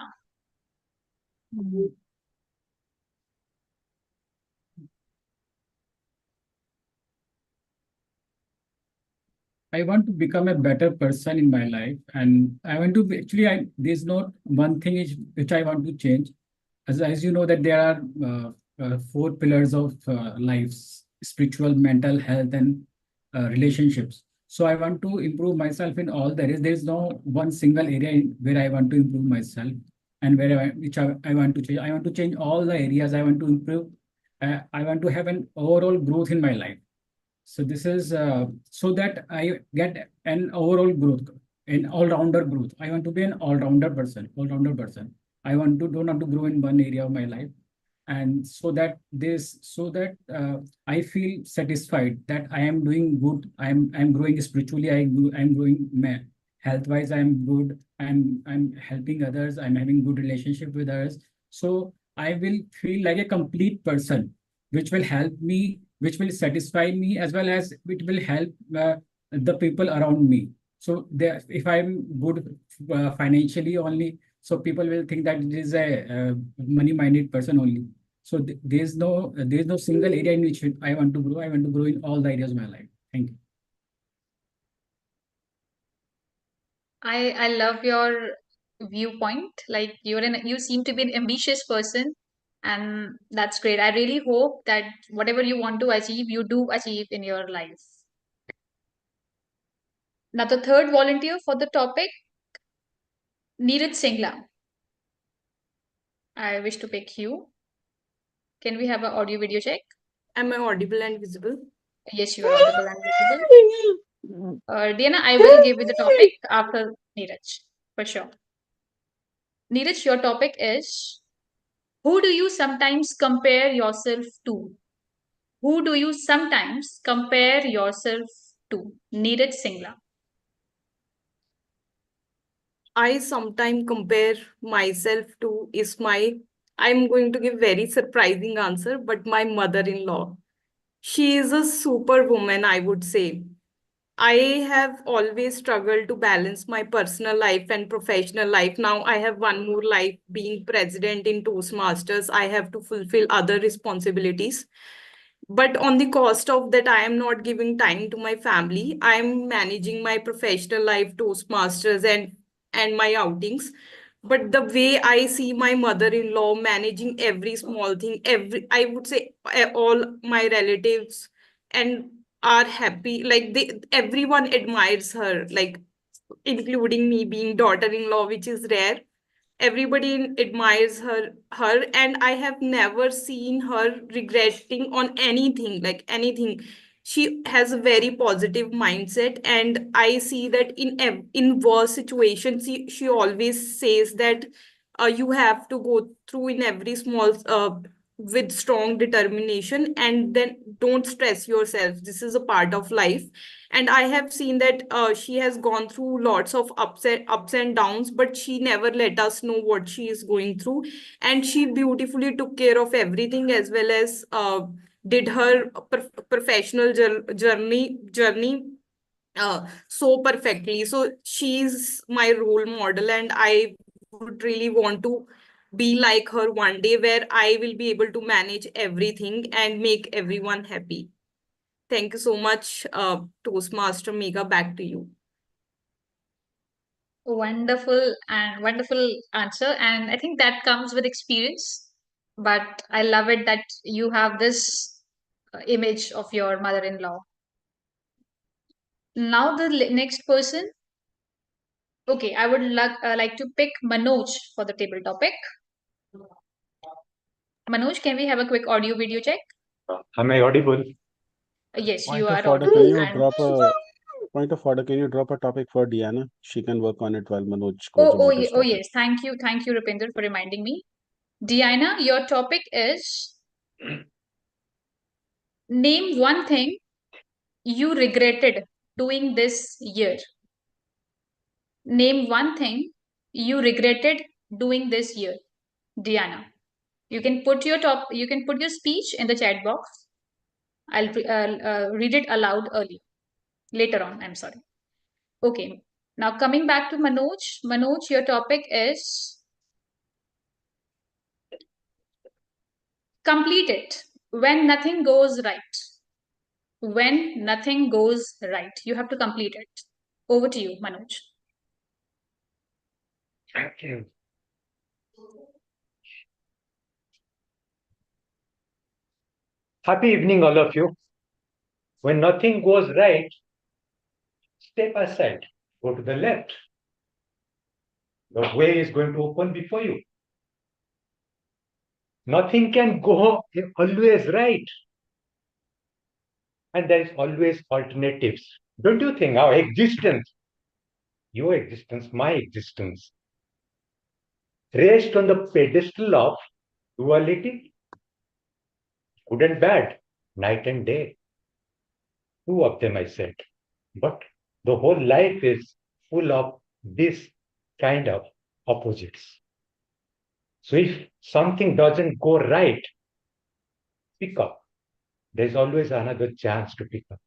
I want to become a better person in my life, and I want to be, actually. There's not one thing which I want to change. As you know that there are four pillars of lives: spiritual, mental health, and relationships. So I want to improve myself in all there is. There is no one single area where I want to improve myself and where I want to change. I want to change all the areas. I want to improve. I want to have an overall growth in my life. So this is so that I get an overall growth, an all-rounder growth. I want to be an all-rounder person, all-rounder person. I don't want to grow in one area of my life, and so that I feel satisfied that I am doing good. I'm growing spiritually. I'm growing health wise. I'm good. I'm helping others. I'm having good relationship with others. So I will feel like a complete person, which will help me, which will satisfy me, as well as it will help the people around me. So if I'm good financially only, so people will think that it is a money-minded person only. So there's no single area in which I want to grow. I want to grow in all the areas of my life. Thank you. I love your viewpoint. Like you seem to be an ambitious person, and that's great. I really hope that whatever you want to achieve, you do achieve in your life. Now, the third volunteer for the topic, Neeraj Singla. I wish to pick you. Can we have an audio video check? Am I audible and visible? Yes, you are audible and visible. Diana, I will give you the topic after Neeraj, for sure. Neeraj, your topic is who do you sometimes compare yourself to? Who do you sometimes compare yourself to? Neeraj Singla. I sometimes compare myself to I'm going to give very surprising answer, but my mother-in-law. She is a superwoman, I would say. I have always struggled to balance my personal life and professional life. Now I have one more life being president in Toastmasters. I have to fulfill other responsibilities. But on the cost of that, I am not giving time to my family. I am managing my professional life, Toastmasters, and my outings. But the way I see my mother-in-law managing every small thing, I would say all my relatives and are happy. Like everyone admires her, like including me being daughter-in-law, which is rare. Everybody admires her, and I have never seen her regretting on anything, like anything. She has a very positive mindset, and I see that in worse situations, she always says that you have to go through in every small with strong determination, and then don't stress yourself. This is a part of life. And I have seen that she has gone through lots of ups and downs, but she never let us know what she is going through. And she beautifully took care of everything, as well as did her professional journey so perfectly. So she's my role model, and I would really want to be like her one day, where I will be able to manage everything and make everyone happy. Thank you so much, Toastmaster Mega. Back to you. Wonderful answer. And I think that comes with experience. But I love it that you have this image of your mother-in-law. Now the next person. Okay, I would like to pick Manoj for the table topic. Manoj, can we have a quick audio video check? Am I audible? Yes, Point you are of order, audible. can you And drop a point of order? Can you drop a topic for Diana? She can work on it while Manoj goes about his oh topic. yes, thank you, Rupinder, for reminding me. Diana, your topic is name one thing you regretted doing this year. Name one thing you regretted doing this year, Diana. You can put your speech in the chat box. I'll read it aloud later on. I'm sorry. Okay. Now coming back to Manoj. Manoj, your topic is complete it when nothing goes right. When nothing goes right, you have to complete it. Over to you, Manoj. Okay. Happy evening, all of you. When nothing goes right, step aside, go to the left. The way is going to open before you. Nothing can go always right. And there is always alternatives. Don't you think our existence, your existence, my existence, rests on the pedestal of duality? Good and bad, night and day. Two of them, I said. But the whole life is full of this kind of opposites. So if something doesn't go right, pick up. There's always another chance to pick up.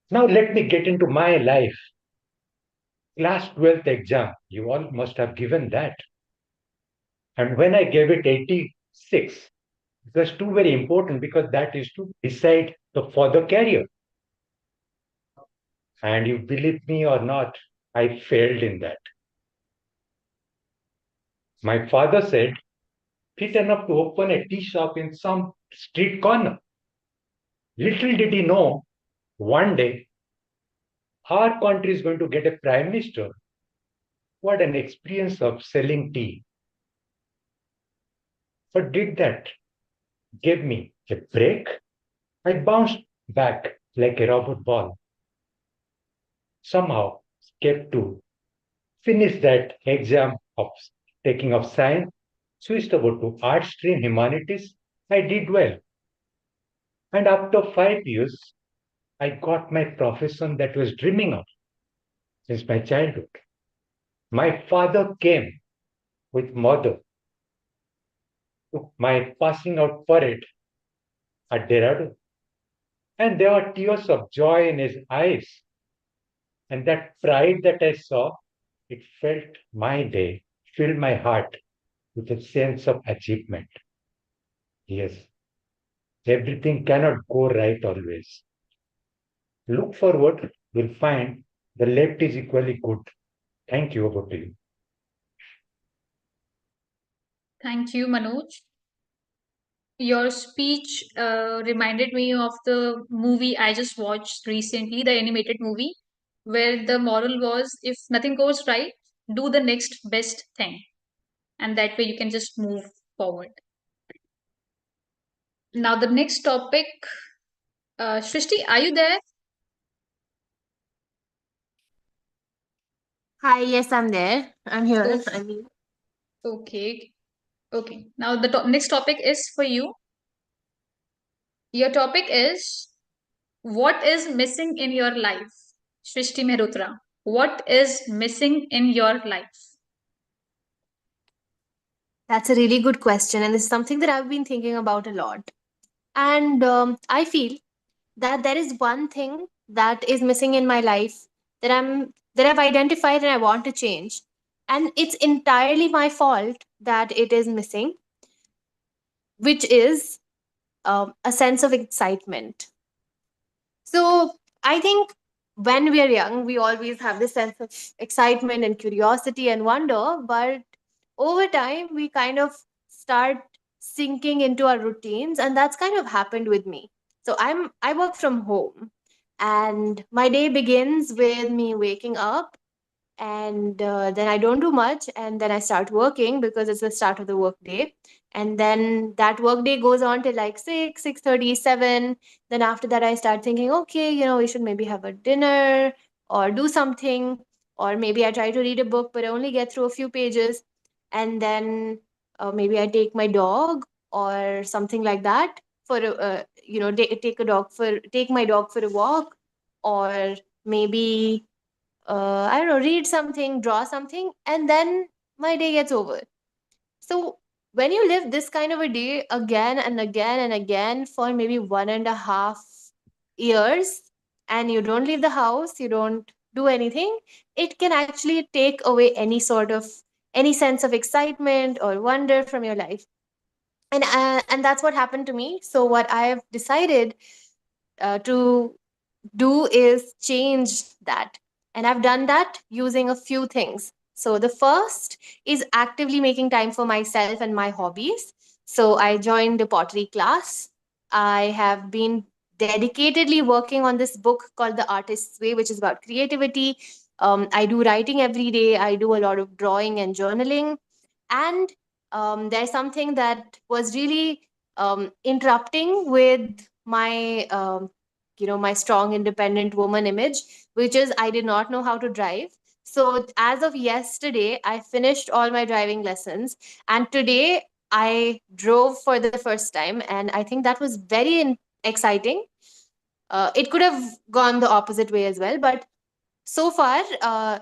Now let me get into my life. Class 12th exam, you all must have given that. And when I gave it 86, it was too very important because that is to decide the further career. And you believe me or not, I failed in that. My father said, fit enough to open a tea shop in some street corner. Little did he know, one day, our country is going to get a prime minister. What an experience of selling tea. But did that give me a break? I bounced back like a rubber ball. Somehow, kept to finish that exam of taking of science, switched over to art stream, humanities. I did well. And after 5 years, I got my profession that was dreaming of since my childhood. My father came with mother to my passing out parade at Dehradun. And there were tears of joy in his eyes. And that pride that I saw, it felt my day, filled my heart with a sense of achievement. Yes, everything cannot go right always. Look forward, you'll find the left is equally good. Thank you, over to you. Thank you, Manoj. Your speech reminded me of the movie I just watched recently, the animated movie, where the moral was if nothing goes right, do the next best thing. and that way you can just move forward. Now the next topic, Shrishti, are you there? Hi, yes, I'm there. I'm here. Okay. I mean, Okay. Okay. Now the next topic is for you. Your topic is, what is missing in your life? Shrishti Mehrotra. What is missing in your life? that's a really good question, and this is something that I've been thinking about a lot. And I feel that there is one thing that is missing in my life that I've identified and I want to change, and it's entirely my fault that it is missing, which is a sense of excitement. So I think when we are young, we always have this sense of excitement and curiosity and wonder, but over time, we kind of start sinking into our routines, and that's kind of happened with me. So I work from home, and my day begins with me waking up, and then I don't do much, and then I start working because it's the start of the work day, and then that work day goes on till like 6:30, 7. Then after that I start thinking, okay, we should maybe have a dinner or do something, or maybe I try to read a book but I only get through a few pages, and then maybe I take my dog or something like that for take my dog for a walk, or maybe I don't know, read something, draw something, and then my day gets over. So when you live this kind of a day again and again and again for maybe 1.5 years, and you don't leave the house, you don't do anything, it can actually take away any sense of excitement or wonder from your life. And that's what happened to me. So what I've decided to do is change that. And I've done that using a few things. So the first is actively making time for myself and my hobbies. So I joined a pottery class. I have been dedicatedly working on this book called The Artist's Way, which is about creativity. I do writing every day. I do a lot of drawing and journaling. And there's something that was really interrupting with my strong independent woman image, which is I did not know how to drive. So as of yesterday I finished all my driving lessons, and today I drove for the first time, and I think that was very exciting. It could have gone the opposite way as well, but so far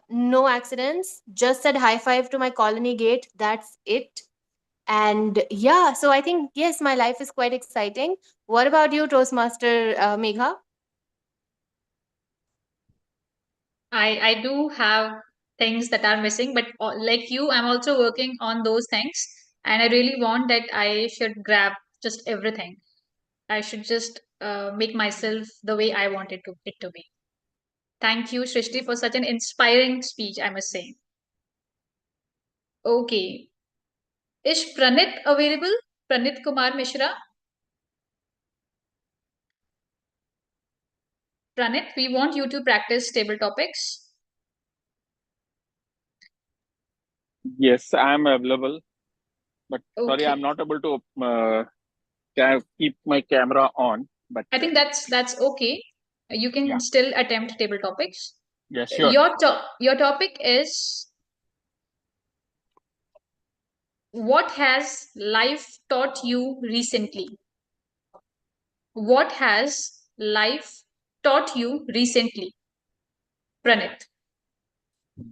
no accidents, just said high five to my colony gate, that's it. And yeah, so I think yes, my life is quite exciting. What about you, Toastmaster Megha? I do have things that are missing, but like you, I'm also working on those things, and I really want that I should grab just everything. I should just make myself the way I want it to be. Thank you, Shrishti, for such an inspiring speech, I must say. Okay. Is Pranit available? Pranit Kumar Mishra? Pranit, we want you to practice table topics. Yes, I am available, but sorry, Okay. I'm not able to keep my camera on. But I think that's okay. You can yeah, still attempt table topics. yeah, sure. Your topic is, what has life taught you recently? What has life taught you recently? Pranit.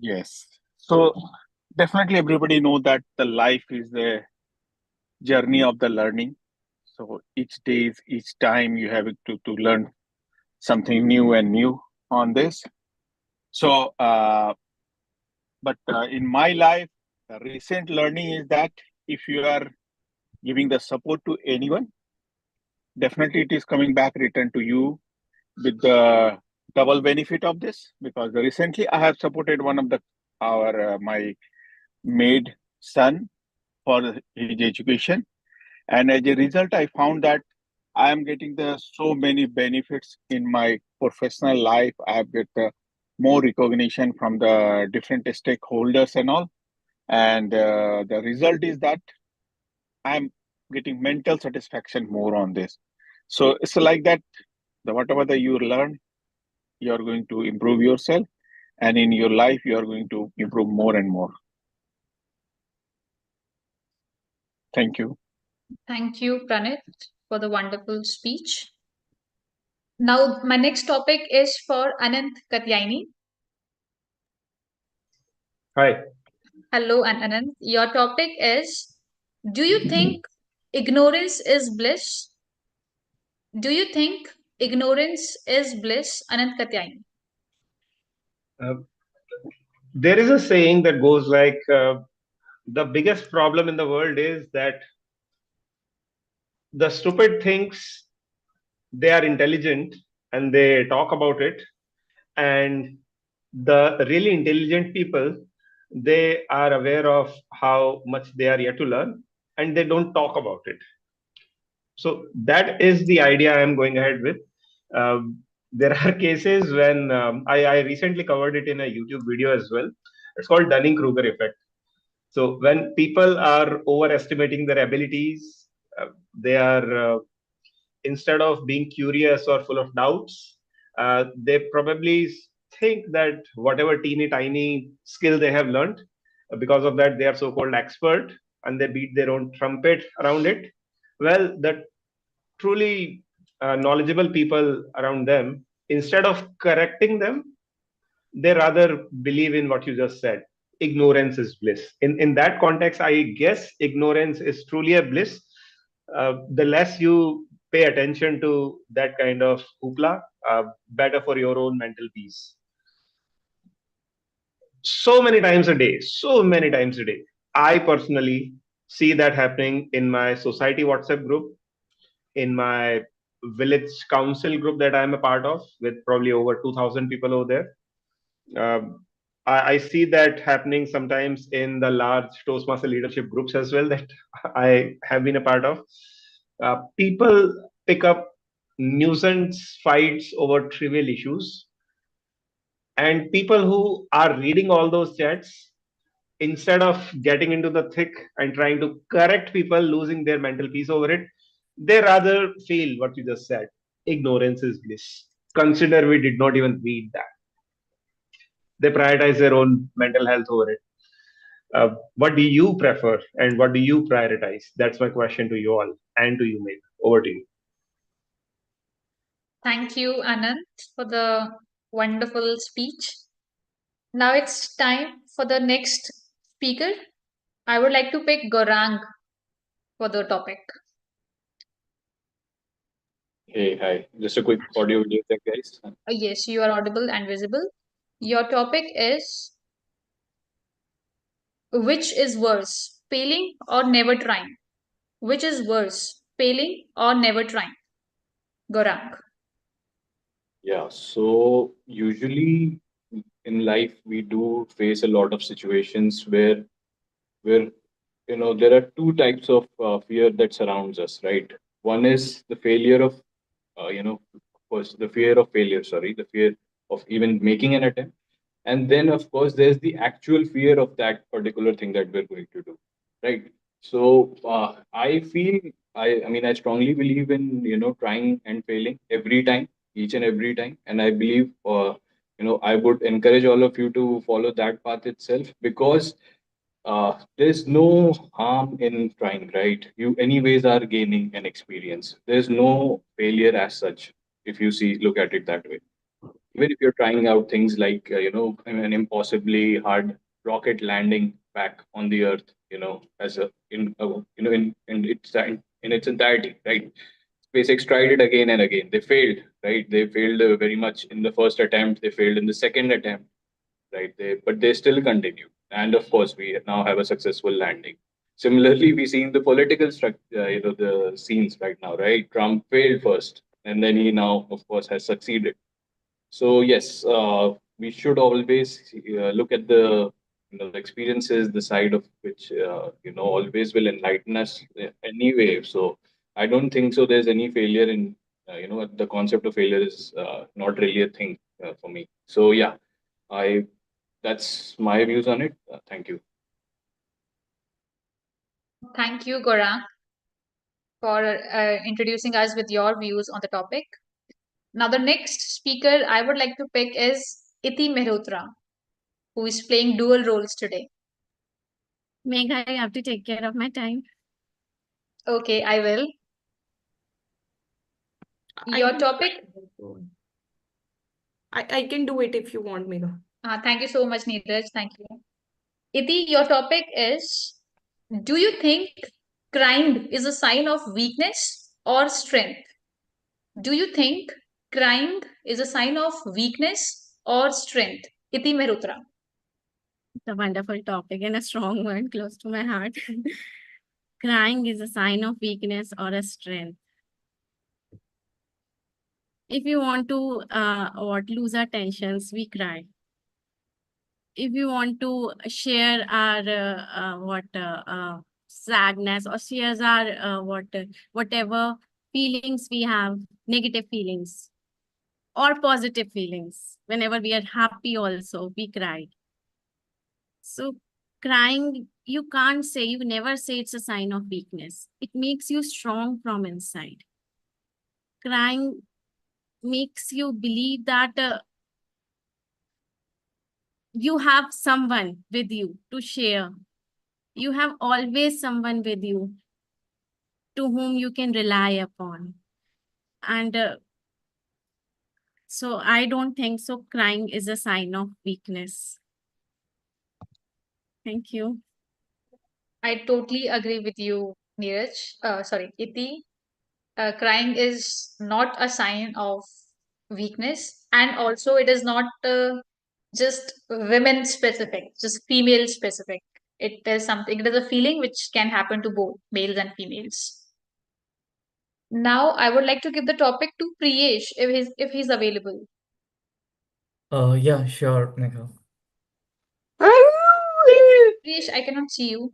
Yes. So definitely everybody know that the life is the journey of the learning. So each time you have to learn something new and new on this. So, but in my life, the recent learning is that if you are giving the support to anyone, definitely it is coming back return to you with the double benefit of this, because recently I have supported one of the our my maid son for his education, and as a result I found that I am getting the so many benefits in my professional life. I have get the more recognition from the different stakeholders and all. and the result is that I'm getting mental satisfaction more on this. So it's like that. The whatever that you learn, you are going to improve yourself, and in your life, you are going to improve more and more. Thank you. Thank you, Pranit, for the wonderful speech. Now, my next topic is for Anant Katyaini. Hi. Hello, Anant. Your topic is: do you think ignorance is bliss? Do you think ignorance is bliss, Anant Katyaini? Uh, there is a saying that goes like the biggest problem in the world is that the stupid thinks they are intelligent and they talk about it, and the really intelligent people, they are aware of how much they are yet to learn and they don't talk about it. So that is the idea I'm going ahead with. There are cases when I recently covered it in a YouTube video as well. It's called Dunning-Kruger effect. So when people are overestimating their abilities, they are instead of being curious or full of doubts, they probably think that whatever teeny tiny skill they have learned, because of that they are so-called expert, and they beat their own trumpet around it. Well, the truly knowledgeable people around them, instead of correcting them, they rather believe in what you just said. Ignorance is bliss. In that context, I guess ignorance is truly a bliss. The less you pay attention to that kind of hoopla, better for your own mental peace. So many times a day, I personally see that happening in my society WhatsApp group, in my village council group that I'm a part of, with probably over 2,000 people over there. I see that happening sometimes in the large Toastmaster leadership groups as well that I have been a part of. People pick up nuisance fights over trivial issues, and people who are reading all those chats, instead of getting into the thick and trying to correct people losing their mental peace over it, they rather feel what you just said: ignorance is bliss. Consider we did not even read that. They prioritize their own mental health over it. What do you prefer and what do you prioritize? That's my question to you all and to you, Meg. Over to you. Thank you, Anant, for the wonderful speech. Now it's time for the next speaker. I would like to pick Gorang for the topic. Hey, hi. Just a quick audio video check, guys. Yes, you are audible and visible. Your topic is: which is worse, failing or never trying? Which is worse, failing or never trying? Gorang. Yeah, so usually in life we do face a lot of situations where there are two types of fear that surrounds us, right? One is the failure of of course, the fear of failure, sorry, the fear of even making an attempt. And then, of course, there's the actual fear of that particular thing that we're going to do, right? So I feel, I mean, I strongly believe in, trying and failing every time, each and every time. And I believe, I would encourage all of you to follow that path itself, because there's no harm in trying, right? You anyways are gaining an experience. There's no failure as such, if you see, look at it that way. Even if you're trying out things like, an impossibly hard rocket landing back on the Earth, as a in its entirety, right? SpaceX tried it again and again. They failed, right? They failed very much in the first attempt. They failed in the second attempt, right? But they still continue, and of course, we now have a successful landing. Similarly, we see in the political structure, the scenes right now, right? Trump failed first, and then he now, of course, has succeeded. So yes, we should always look at the experiences, the side of which always will enlighten us anyway. So I don't think so. There's any failure in the concept of failure is not really a thing for me. So yeah, I that's my views on it. Thank you. Thank you, Gaurang, for introducing us with your views on the topic. Now, the next speaker I would like to pick is Iti Mehrotra, who is playing dual roles today. Megha, you have to take care of my time. Okay, I will. Your topic? I can do it if you want, Megha. Thank you so much, Neeraj. Thank you. Iti, your topic is, do you think crying is a sign of weakness or strength? Do you think crying is a sign of weakness or strength? Iti Mehrotra. It's a wonderful topic and a strong one close to my heart. Crying is a sign of weakness or a strength. If you want to lose our tensions, we cry. If you want to share our sadness or shares our whatever feelings we have, negative feelings or positive feelings, whenever we are happy also, we cry. So crying, you can't say, you never say it's a sign of weakness. It makes you strong from inside. Crying makes you believe that you have someone with you to share. You have always someone with you to whom you can rely upon. And so I don't think so crying is a sign of weakness. Thank you. I totally agree with you, Neeraj. Sorry, Iti. Crying is not a sign of weakness, and also it is not just women specific, just female specific. It is something, it is a feeling which can happen to both males and females. Now, I would like to give the topic to Priyesh if he's available. Yeah, sure, Megha. Priyesh, I cannot see you.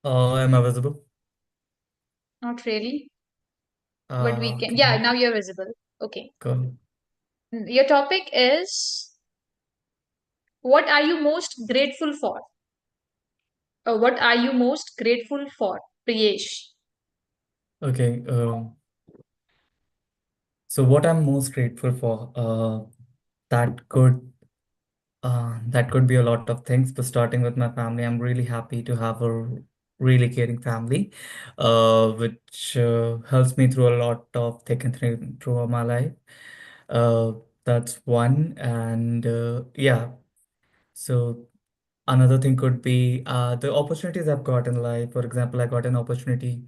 Am I visible? Not really, but we can. Okay, Yeah, now you're visible. Okay. cool. Your topic is, what are you most grateful for? What are you most grateful for, Priyesh? Okay, so what I'm most grateful for, that could that could be a lot of things, but starting with my family, I'm really happy to have a really caring family, which helps me through a lot of thick and thin throughout my life. Uh, that's one, and yeah. So another thing could be the opportunities I've got in life. For example, I got an opportunity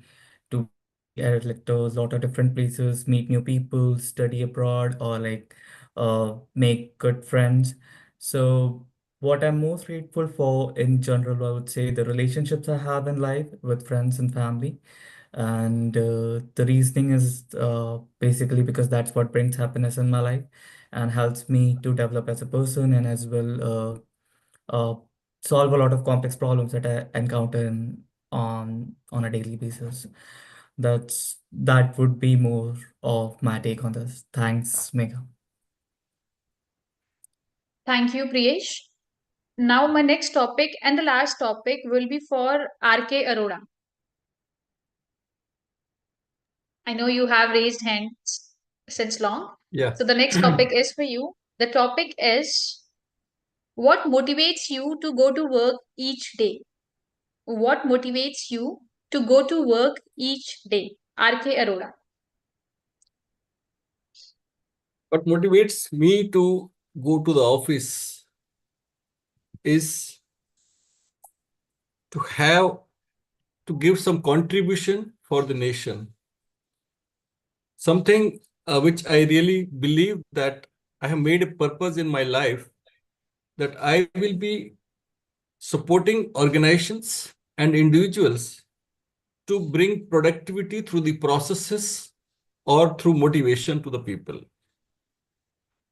to be at like those lot of different places, meet new people, study abroad, or like make good friends. So what I'm most grateful for in general, I would say the relationships I have in life with friends and family. And the reasoning is basically because that's what brings happiness in my life and helps me to develop as a person and as well uh, solve a lot of complex problems that I encounter on a daily basis. That would be more of my take on this. Thanks, Megha. Thank you, Priyesh. Now, my next topic and the last topic will be for RK Arora. I know you have raised hands since long. Yeah. So, the next topic is for you. The topic is, what motivates you to go to work each day? What motivates you to go to work each day? RK Arora. What motivates me to go to the office is to have to give some contribution for the nation. Something which I really believe that I have made a purpose in my life, that I will be supporting organizations and individuals to bring productivity through the processes or through motivation to the people.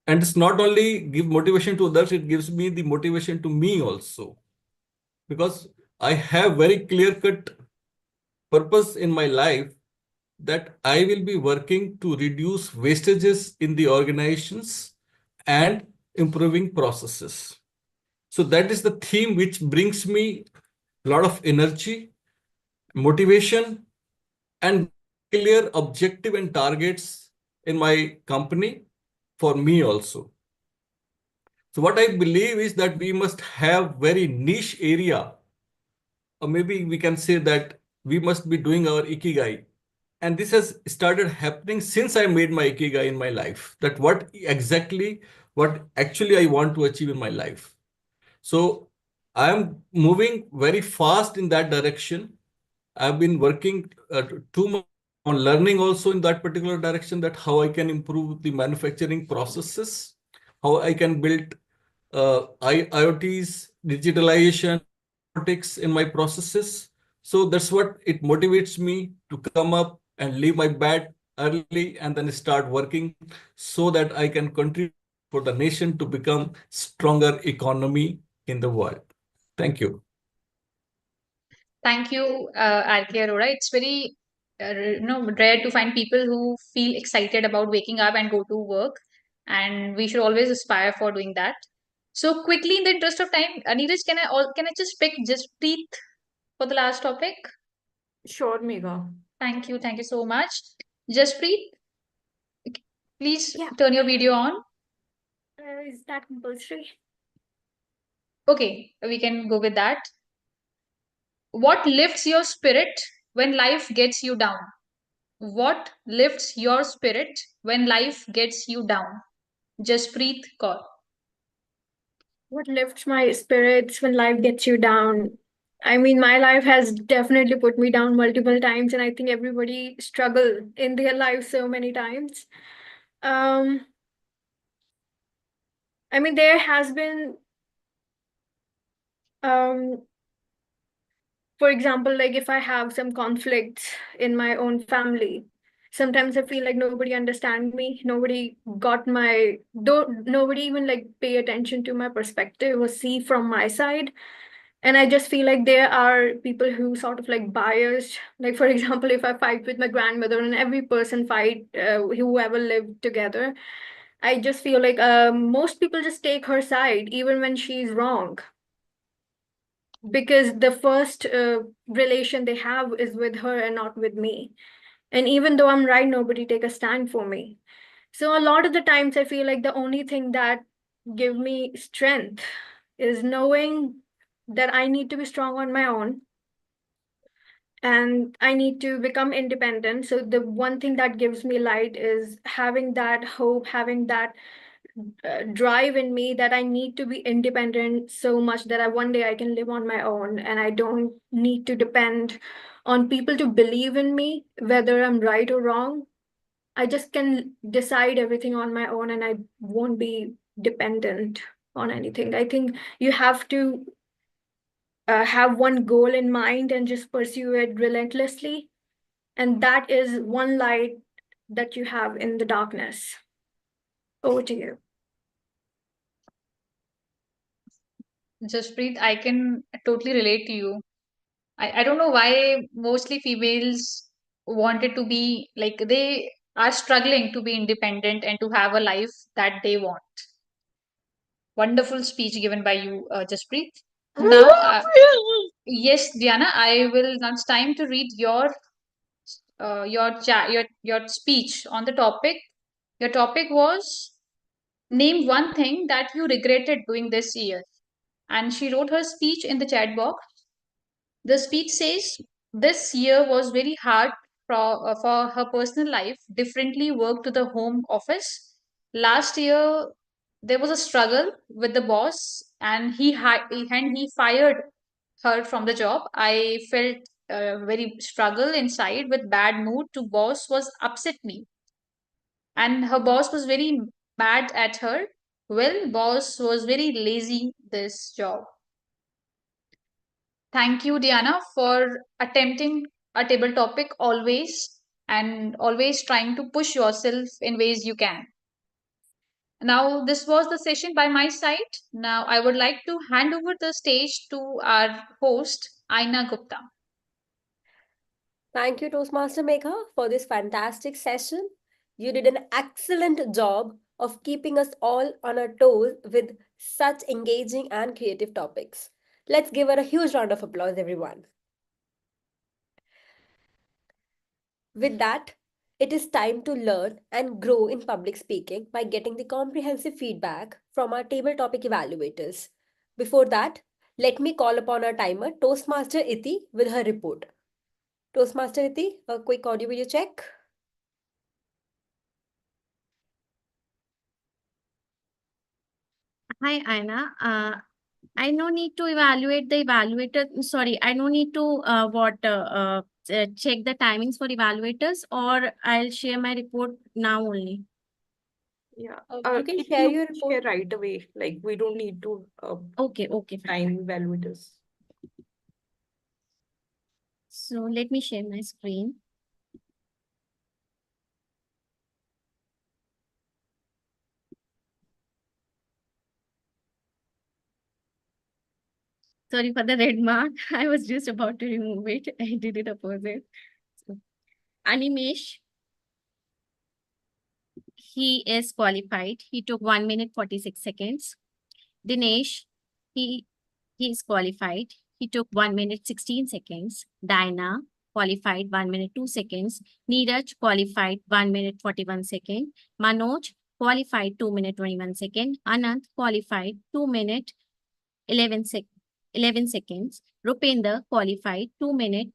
And it's not only give motivation to others, it gives me the motivation to me also. Because I have very clear-cut purpose in my life that I will be working to reduce wastages in the organizations and improving processes. So that is the theme which brings me a lot of energy motivation, and clear objective and targets in my company for me also. So what I believe is that we must have very niche area, or maybe we can say that we must be doing our ikigai. And this has started happening since I made my ikigai in my life, that what actually I want to achieve in my life. So I am moving very fast in that direction. I've been working too much on learning also in that particular direction, that how I can improve the manufacturing processes, how I can build IoTs, digitalization, robotics in my processes. So that's what it motivates me to come up and leave my bed early and then start working so that I can contribute for the nation to become stronger economy in the world. Thank you. Thank you, RK Arora. It's very rare to find people who feel excited about waking up and go to work, and we should always aspire for doing that. So quickly, in the interest of time, Neeraj, can I just pick Jasprit for the last topic? Sure, Megha. Thank you so much. Jasprit, please Yeah. turn your video on. Is that compulsory? Okay, we can go with that. What lifts your spirit when life gets you down? What lifts your spirit when life gets you down? Jasprit Kaur. What lifts my spirits when life gets you down? I mean, my life has definitely put me down multiple times, and I think everybody struggle in their life so many times. I mean, there has been, um, for example, like if I have some conflicts in my own family, sometimes I feel like nobody understand me, nobody even like pay attention to my perspective or see from my side. And I just feel like there are people who sort of like biased. Like for example, if I fight with my grandmother and every person fight, whoever lived together, I just feel like most people just take her side even when she's wrong, because the first relation they have is with her and not with me. And even though I'm right, nobody take a stand for me. So a lot of the times I feel like the only thing that give me strength is knowing that I need to be strong on my own and I need to become independent. So the one thing that gives me light is having that hope, having that drive in me that I need to be independent so much that one day I can live on my own and I don't need to depend on people to believe in me, whether I'm right or wrong. I just can decide everything on my own and I won't be dependent on anything. I think you have to have one goal in mind and just pursue it relentlessly. And that is one light that you have in the darkness. Over to you. Jasprit, I can totally relate to you. I don't know why mostly females wanted to be like they are struggling to be independent and to have a life that they want. Wonderful speech given by you, Jasprit. Now, yes, Diana, I will. Now it's time to read your speech on the topic. Your topic was name one thing that you regretted doing this year. And she wrote her speech in the chat box. The speech says this year was very hard for her personal life, differently work to the home office. Last year, there was a struggle with the boss, and he fired her from the job. I felt very struggle inside with bad mood. To boss was upset me, and her boss was very mad at her. Well, boss was very lazy this job. Thank you, Diana, for attempting a table topic always and always trying to push yourself in ways you can. Now, this was the session by my side. Now, I would like to hand over the stage to our host, Aina Gupta. Thank you, Toastmaster Megha, for this fantastic session. You did an excellent job of keeping us all on our toes with such engaging and creative topics. Let's give her a huge round of applause, everyone. With that, it is time to learn and grow in public speaking by getting the comprehensive feedback from our table topic evaluators. Before that, let me call upon our timer, Toastmaster Iti, with her report. Toastmaster Iti, a quick audio video check. Hi, Aina. I no need to evaluate the evaluator. Sorry, I no need to check the timings for evaluators, or I'll share my report now only. Yeah, You can if share you your can report. share right away. Like we don't need to Okay, fine. time evaluators. So let me share my screen. Sorry for the red mark. I was just about to remove it. I did it opposite. So, Animesh, he is qualified. He took 1 minute 46 seconds. Dinesh, he he is qualified. He took 1 minute 16 seconds. Diana qualified 1 minute 2 seconds. Neeraj qualified 1 minute 41 second. Manoj qualified 2 minute 21 second. Anant qualified 2 minute 11 11 seconds. Rupender qualified 2 minute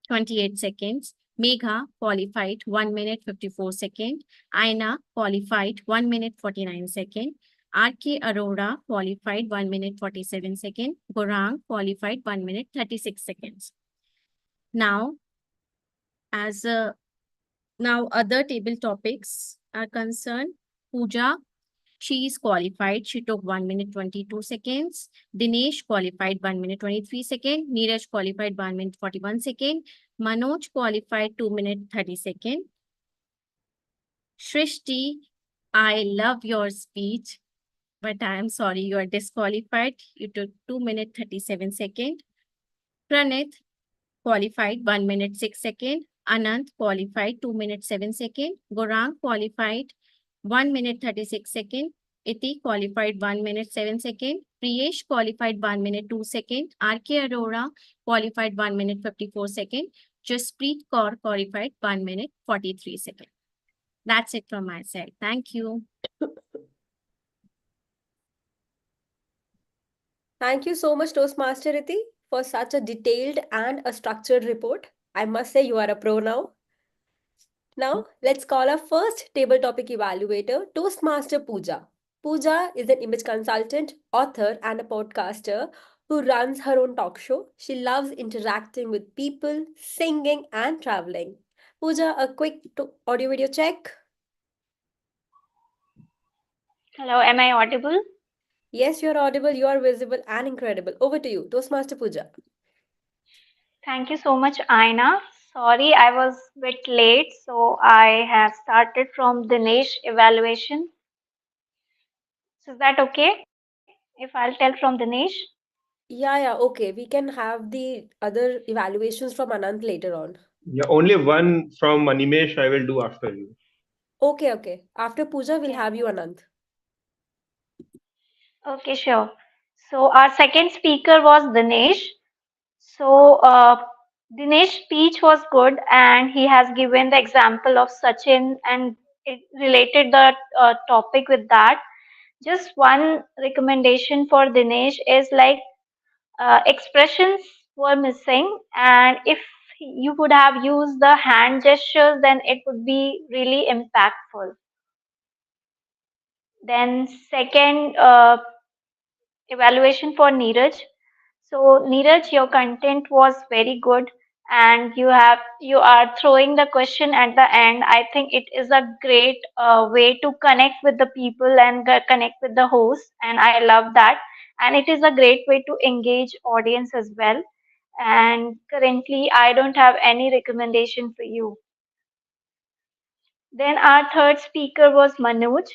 28 seconds. Megha qualified 1 minute 54 second. Aina qualified 1 minute 49 second. RK Arora qualified 1 minute 47 second. Gorang qualified 1 minute 36 seconds. Now, as now other table topics are concerned. Pooja, she is qualified. She took 1 minute 22 seconds. Dinesh qualified 1 minute 23 second. Neeraj qualified 1 minute 41 second. Manoj qualified 2 minute 30 second. Shrishti, I love your speech, but I am sorry, you are disqualified. You took 2 minute 37 second. Pranit qualified 1 minute 6 second. Anant qualified 2 minutes 7 second. Gorang qualified 1 minute 36 second. Iti qualified 1 minute 7 second. Priyesh qualified 1 minute 2 second. RK Arora qualified 1 minute 54 second. Jaspreet Kaur qualified 1 minute 43 second. That's it from my side. Thank you. Thank you so much, Toastmaster Iti, for such a detailed and a structured report. I must say you are a pro now. Now, let's call our first table topic evaluator, Toastmaster Pooja. Pooja is an image consultant, author, and a podcaster who runs her own talk show. She loves interacting with people, singing, and traveling. Pooja, a quick audio video check. Hello, am I audible? Yes, you're audible, you are visible, and incredible. Over to you, Toastmaster Pooja. Thank you so much, Aina. Sorry, I was a bit late, so I have started from Dinesh evaluation. So is that okay if I'll tell from Dinesh? Yeah, okay. We can have the other evaluations from Anant later on. Yeah, only one from Animesh I will do after you. Okay. After Pooja, we'll have you, Anant. Okay, sure. So our second speaker was Dinesh. So Dinesh's speech was good, and he has given the example of Sachin and it related the topic with that. Just one recommendation for Dinesh is like expressions were missing, and if you would have used the hand gestures, then it would be really impactful. Then second evaluation for Neeraj. So Neeraj, your content was very good, and you are throwing the question at the end. I think it is a great way to connect with the people and connect with the host, and I love that. And it is a great way to engage audience as well. And currently, I don't have any recommendation for you. Then our third speaker was Manoj.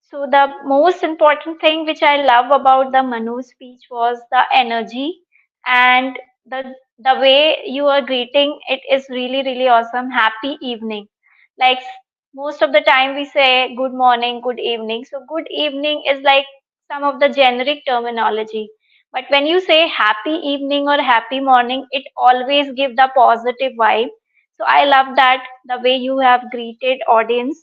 So the most important thing which I love about the Manu speech was the energy and the way you are greeting it is really really awesome. Happy evening. Like most of the time we say good morning, good evening. So good evening is like some of the generic terminology. But when you say happy evening or happy morning, it always gives the positive vibe. So I love that the way you have greeted audience,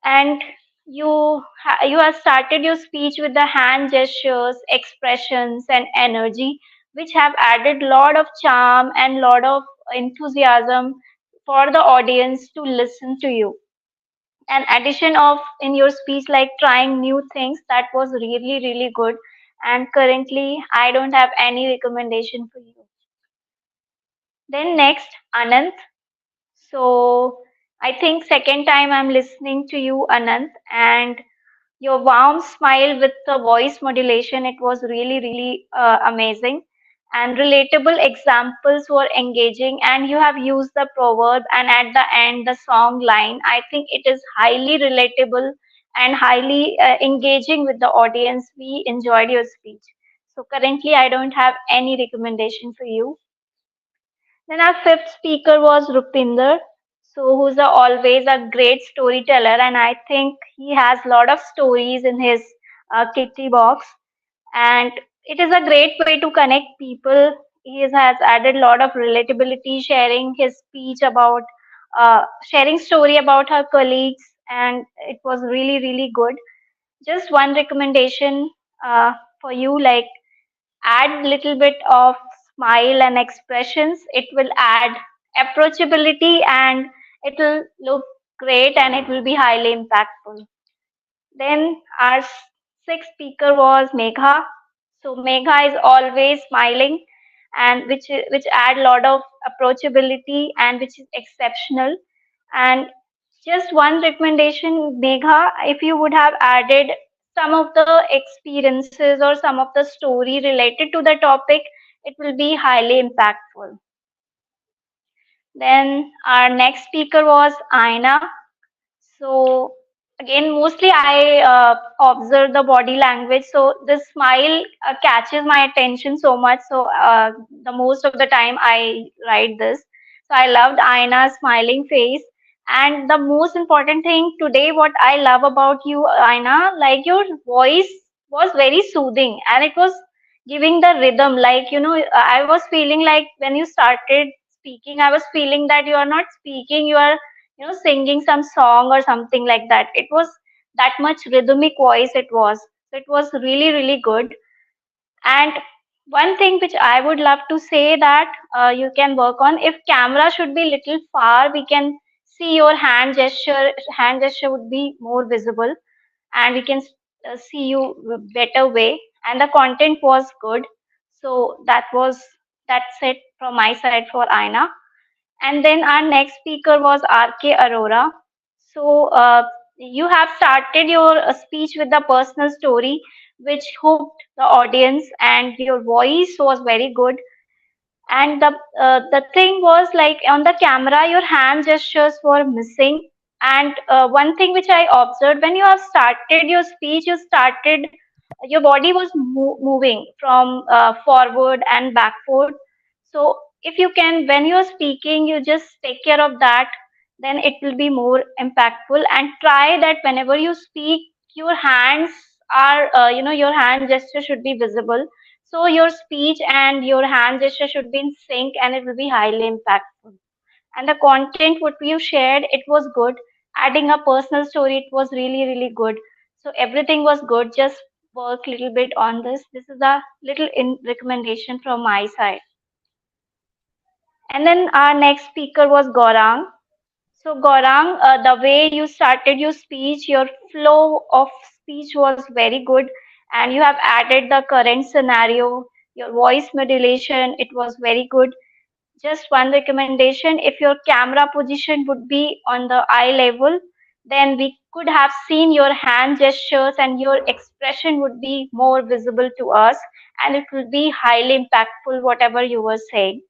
and you have started your speech with the hand gestures, expressions, and energy, which have added lot of charm and lot of enthusiasm for the audience to listen to you. An addition of in your speech like trying new things, that was really good. And currently I don't have any recommendation for you. Then next, Anant. So I think second time I'm listening to you, Anant, and your warm smile with the voice modulation, it was really amazing. And relatable examples were engaging, and you have used the proverb and at the end the song line. I think it is highly relatable and highly engaging with the audience. We enjoyed your speech. So currently I don't have any recommendation for you. Then our fifth speaker was Rupinder, so who's always a great storyteller, and I think he has a lot of stories in his kitty box, and it is a great way to connect people. He has added a lot of relatability, sharing his speech about sharing story about her colleagues, and it was really good. Just one recommendation for you, like add little bit of smile and expressions. It will add approachability and it will look great and it will be highly impactful. Then our sixth speaker was Megha. So Megha is always smiling, and which add a lot of approachability and which is exceptional. And just one recommendation, Megha, if you would have added some of the experiences or some of the story related to the topic, it will be highly impactful. Then our next speaker was Aina. So again, mostly I observe the body language. So the smile catches my attention so much. So the most of the time I write this. So I loved Aina's smiling face. And the most important thing today, what I love about you, Aina, like your voice was very soothing and it was giving the rhythm. Like, I was feeling like when you started speaking, I was feeling that you are not speaking, you are singing some song or something like that. It was that much rhythmic voice it was. So it was really good. And one thing which I would love to say that you can work on, if camera should be little far, we can see your hand gesture would be more visible, and we can see you better way, and the content was good. So that's it from my side for Aina. And then our next speaker was RK Arora. So you have started your speech with the personal story, which hooked the audience, and your voice was very good. And the thing was like on the camera, your hand gestures were missing. And one thing which I observed, when you have started your speech, your body was moving from forward and backward. So if you can, when you are speaking, you just take care of that, then it will be more impactful. And try that whenever you speak, your hands your hand gesture should be visible, so your speech and your hand gesture should be in sync and it will be highly impactful. And the content what you shared, it was good. Adding a personal story, it was really good. So everything was good. Just work a little bit on this. This is a little recommendation from my side. And then our next speaker was Gaurang. So Gaurang, the way you started your speech, your flow of speech was very good, and you have added the current scenario, your voice modulation, it was very good. Just one recommendation, if your camera position would be on the eye level, then we could have seen your hand gestures and your expression would be more visible to us, and it will be highly impactful whatever you were saying.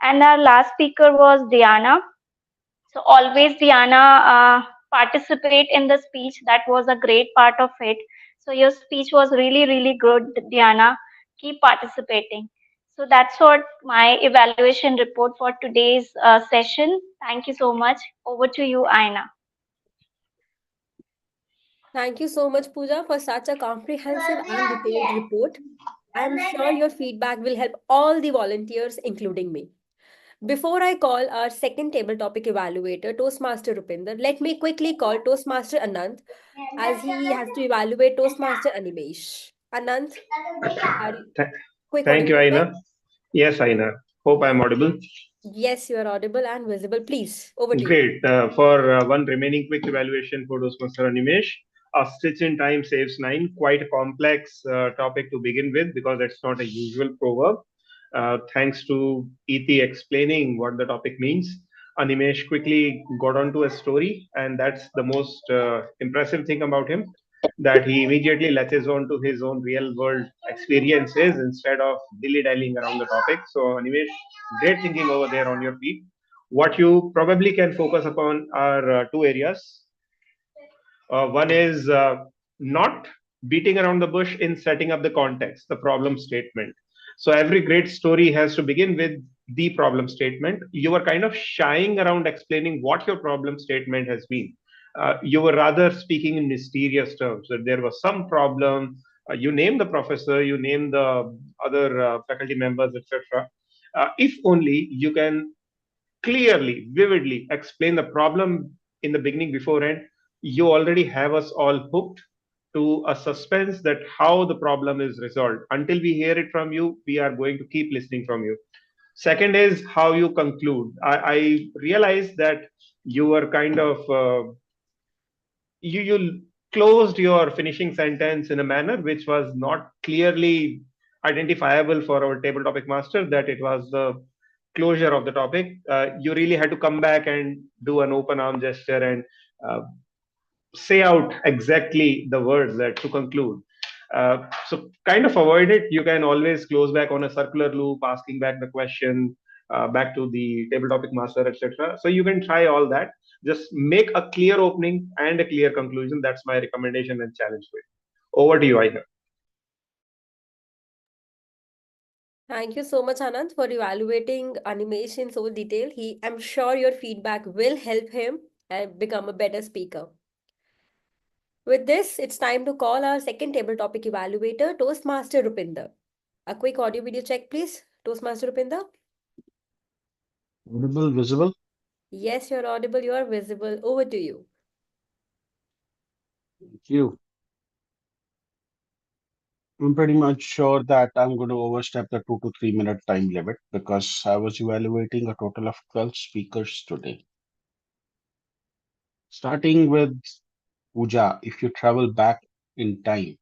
And our last speaker was Diana. So always Diana participate in the speech. That was a great part of it. So your speech was really good, Diana. Keep participating. So that's what my evaluation report for today's session. Thank you so much. Over to you, Aina. Thank you so much, Pooja, for such a comprehensive and detailed report. I'm sure your feedback will help all the volunteers, including me. Before I call our second table topic evaluator, Toastmaster Rupinder, let me quickly call Toastmaster Anant as he has to evaluate Toastmaster Animesh. Anant, are you Th- quick Thank you, audible check? Aina. Yes, Aina. Hope I'm audible. Yes, you are audible and visible. Please, over to you. Great. For one remaining quick evaluation for Toastmaster Animesh, a stitch in time saves nine. Quite a complex topic to begin with because it's not a usual proverb. Thanks to ET explaining what the topic means, Animesh quickly got onto a story, and that's the most impressive thing about him. That he immediately latches on to his own real world experiences instead of dilly dallying around the topic. So, Animesh, great thinking over there on your feet. What you probably can focus upon are two areas. One is not beating around the bush in setting up the context, the problem statement. So every great story has to begin with the problem statement. You were kind of shying around explaining what your problem statement has been. You were rather speaking in mysterious terms that there was some problem. You name the professor, you name the other faculty members, etc. If only you can clearly, vividly explain the problem in the beginning beforehand, you already have us all hooked to a suspense that how the problem is resolved. Until we hear it from you, we are going to keep listening from you. Second is how you conclude. I realized that you were kind of you closed your finishing sentence in a manner which was not clearly identifiable for our table topic master that it was the closure of the topic. You really had to come back and do an open arm gesture and uh, say out exactly the words that to conclude. So kind of avoid it. You can always close back on a circular loop, asking back the question back to the table topic master, etc. So you can try all that. Just make a clear opening and a clear conclusion. That's my recommendation and challenge for you. Over to you, Aina. Thank you so much, Anand, for evaluating Animesh in so detail. I'm sure your feedback will help him become a better speaker. With this, it's time to call our second table topic evaluator, Toastmaster Rupinder. A quick audio video check, please. Toastmaster Rupinder. Audible, visible? Yes, you're audible, you're visible. Over to you. Thank you. I'm pretty much sure that I'm going to overstep the 2 to 3 minute time limit because I was evaluating a total of 12 speakers today. Starting with Pooja, if you travel back in time,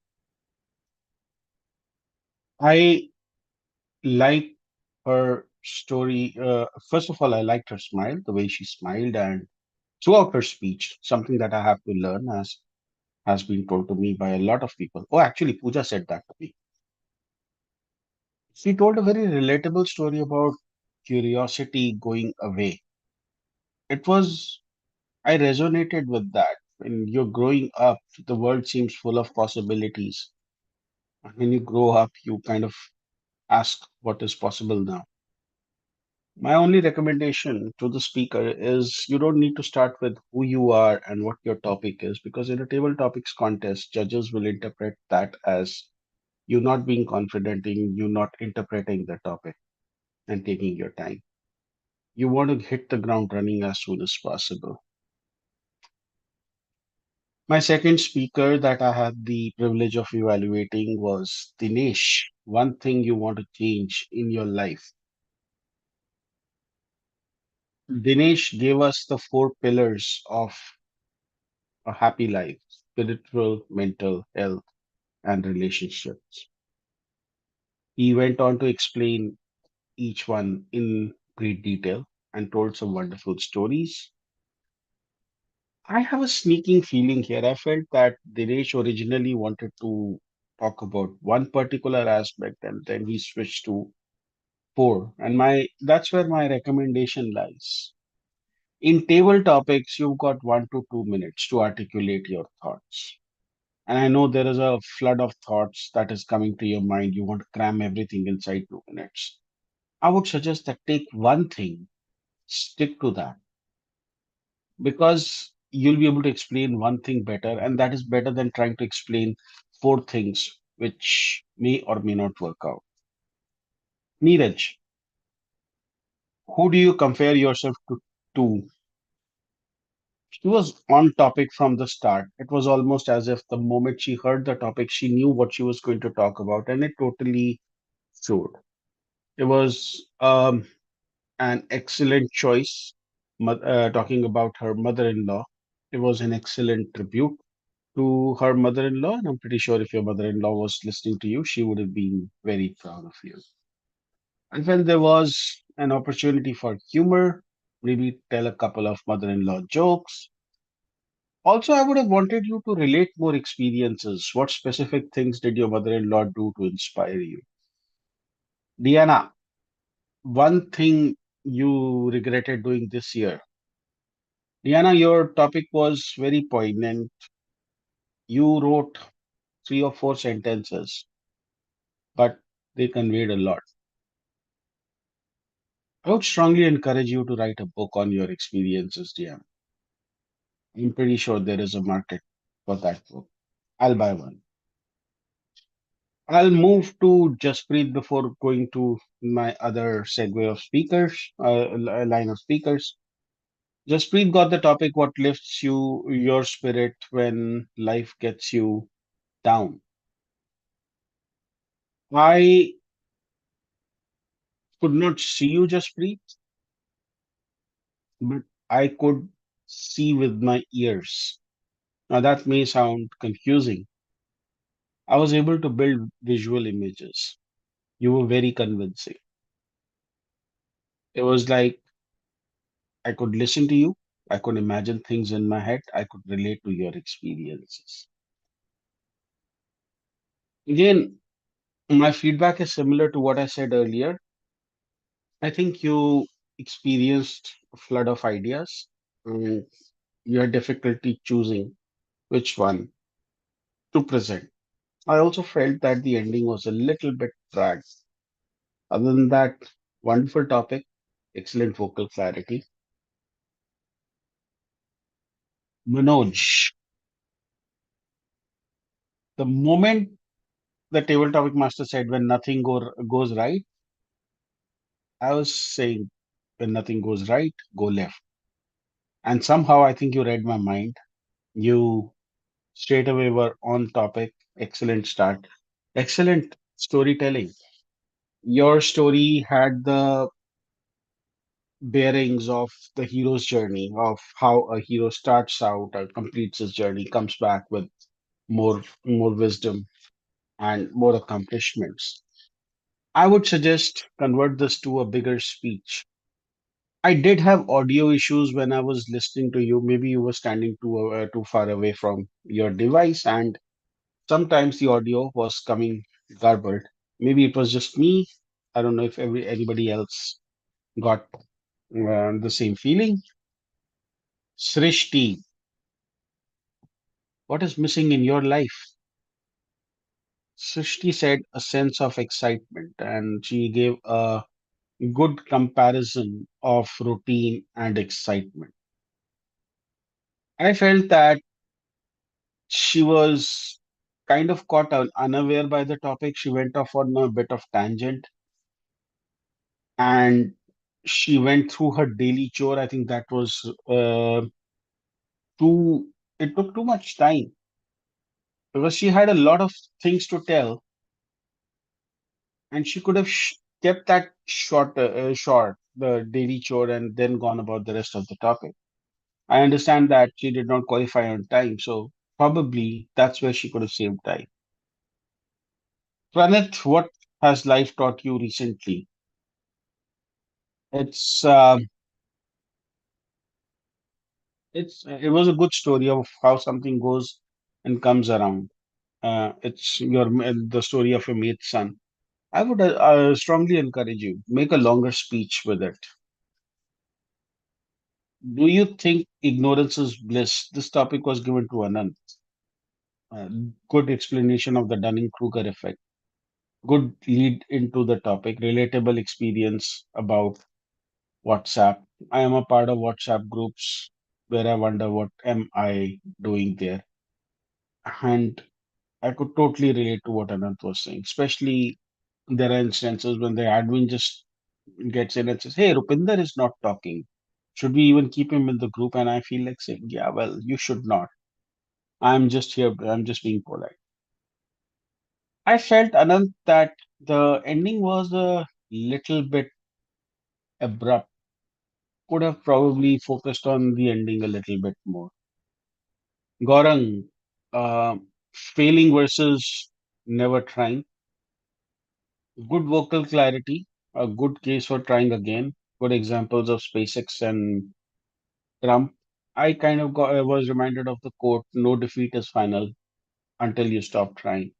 I like her story. First of all, I liked her smile, the way she smiled, and throughout her speech, something that I have to learn as has been told to me by a lot of people. Oh, actually, Pooja said that to me. She told a very relatable story about curiosity going away. It was, I resonated with that. When you're growing up, the world seems full of possibilities. When you grow up, you kind of ask what is possible now. My only recommendation to the speaker is you don't need to start with who you are and what your topic is, because in a table topics contest, judges will interpret that as you not being confident in you not interpreting the topic and taking your time. You want to hit the ground running as soon as possible. My second speaker that I had the privilege of evaluating was Dinesh. One thing you want to change in your life. Dinesh gave us the four pillars of a happy life: spiritual, mental, health, and relationships. He went on to explain each one in great detail and told some wonderful stories. I have a sneaking feeling here. I felt that Dinesh originally wanted to talk about one particular aspect and then he switched to four. And my that's where my recommendation lies. In table topics, you've got 1 to 2 minutes to articulate your thoughts. And I know there is a flood of thoughts that is coming to your mind. You want to cram everything inside 2 minutes. I would suggest that take one thing, stick to that, because you'll be able to explain one thing better, and that is better than trying to explain four things which may or may not work out. Neeraj, who do you compare yourself to? She was on topic from the start. It was almost as if the moment she heard the topic, she knew what she was going to talk about, and it totally showed. It was an excellent choice, talking about her mother in law. It was an excellent tribute to her mother in law, and I'm pretty sure if your mother in law was listening to you, she would have been very proud of you. And when there was an opportunity for humor, maybe tell a couple of mother in law jokes. Also, I would have wanted you to relate more experiences. What specific things did your mother in law do to inspire you? Diana, one thing you regretted doing this year. Diana, your topic was very poignant. You wrote 3 or 4 sentences, but they conveyed a lot. I would strongly encourage you to write a book on your experiences, Diana. I'm pretty sure there is a market for that book. I'll buy one. I'll move to Jasprit before going to my other segue of speakers, line of speakers. Jasprit got the topic, what lifts your spirit when life gets you down. I could not see you, Jasprit, but I could see with my ears. Now that may sound confusing. I was able to build visual images. You were very convincing. It was like I could listen to you. I could imagine things in my head. I could relate to your experiences. Again, my feedback is similar to what I said earlier. I think you experienced a flood of ideas and you had difficulty choosing which one to present. I also felt that the ending was a little bit dragged. Other than that, wonderful topic, excellent vocal clarity. Manoj, the moment the table topic master said when nothing goes right, I was saying when nothing goes right, go left. And somehow I think you read my mind. You straight away were on topic. Excellent start. Excellent storytelling. Your story had the bearings of the hero's journey, of how a hero starts out, completes his journey, comes back with more wisdom and more accomplishments. I would suggest convert this to a bigger speech. I did have audio issues when I was listening to you. Maybe you were standing too far away from your device, and sometimes the audio was coming garbled. Maybe it was just me. I don't know if anybody else got the same feeling. Srishti, what is missing in your life? Srishti said a sense of excitement, and she gave a good comparison of routine and excitement. I felt that she was kind of caught unaware by the topic. She went off on a bit of tangent and she went through her daily chore. I think that was too, it took too much time because she had a lot of things to tell and she could have kept that short, the daily chore, and then gone about the rest of the topic. I understand that she did not qualify on time, so probably that's where she could have saved time. Pranit, what has life taught you recently? It's it was a good story of how something goes and comes around. It's the story of your mate's son. I would strongly encourage you make a longer speech with it. Do you think ignorance is bliss? This topic was given to Anand. Good explanation of the Dunning-Kruger effect. Good lead into the topic. Relatable experience about WhatsApp. I am a part of WhatsApp groups where I wonder what am I doing there. And I could totally relate to what Anant was saying, especially there are instances when the admin just gets in and says, "Hey, Rupinder is not talking. Should we even keep him in the group?" And I feel like saying, "Yeah, well, you should not. I'm just here, I'm just being polite." I felt, Anant, that the ending was a little bit abrupt. Could have probably focused on the ending a little bit more. Gaurang, uh, failing versus never trying. Good vocal clarity, a good case for trying again. Good examples of SpaceX and Trump. I was reminded of the quote, "No defeat is final until you stop trying."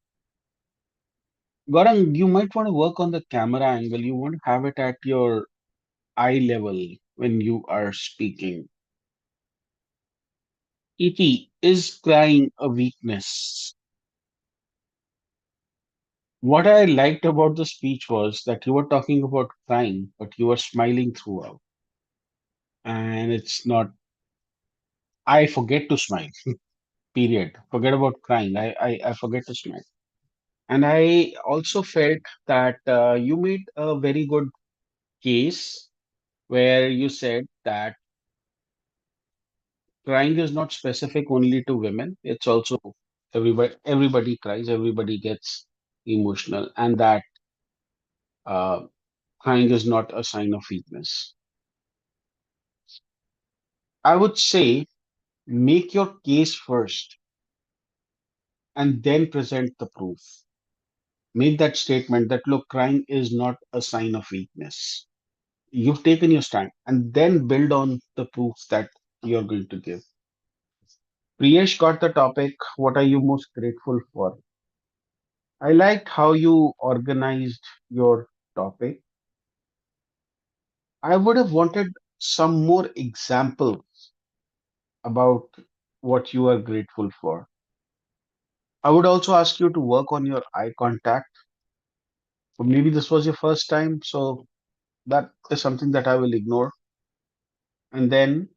Gaurang, you might want to work on the camera angle. You want to have it at your eye level when you are speaking. E.T., is crying a weakness? What I liked about the speech was that you were talking about crying, but you were smiling throughout. And it's not, I forget to smile, period. Forget about crying. I forget to smile. And I also felt that you made a very good case where you said that crying is not specific only to women. It's also everybody cries, everybody gets emotional, and that uh, crying is not a sign of weakness. I would say make your case first and then present the proof. Make that statement that look, crying is not a sign of weakness. You've taken your stand and then build on the proof that you're going to give. Priyesh got the topic. What are you most grateful for? I liked how you organized your topic. I would have wanted some more examples about what you are grateful for. I would also ask you to work on your eye contact. Or maybe this was your first time, so that is something that I will ignore. And then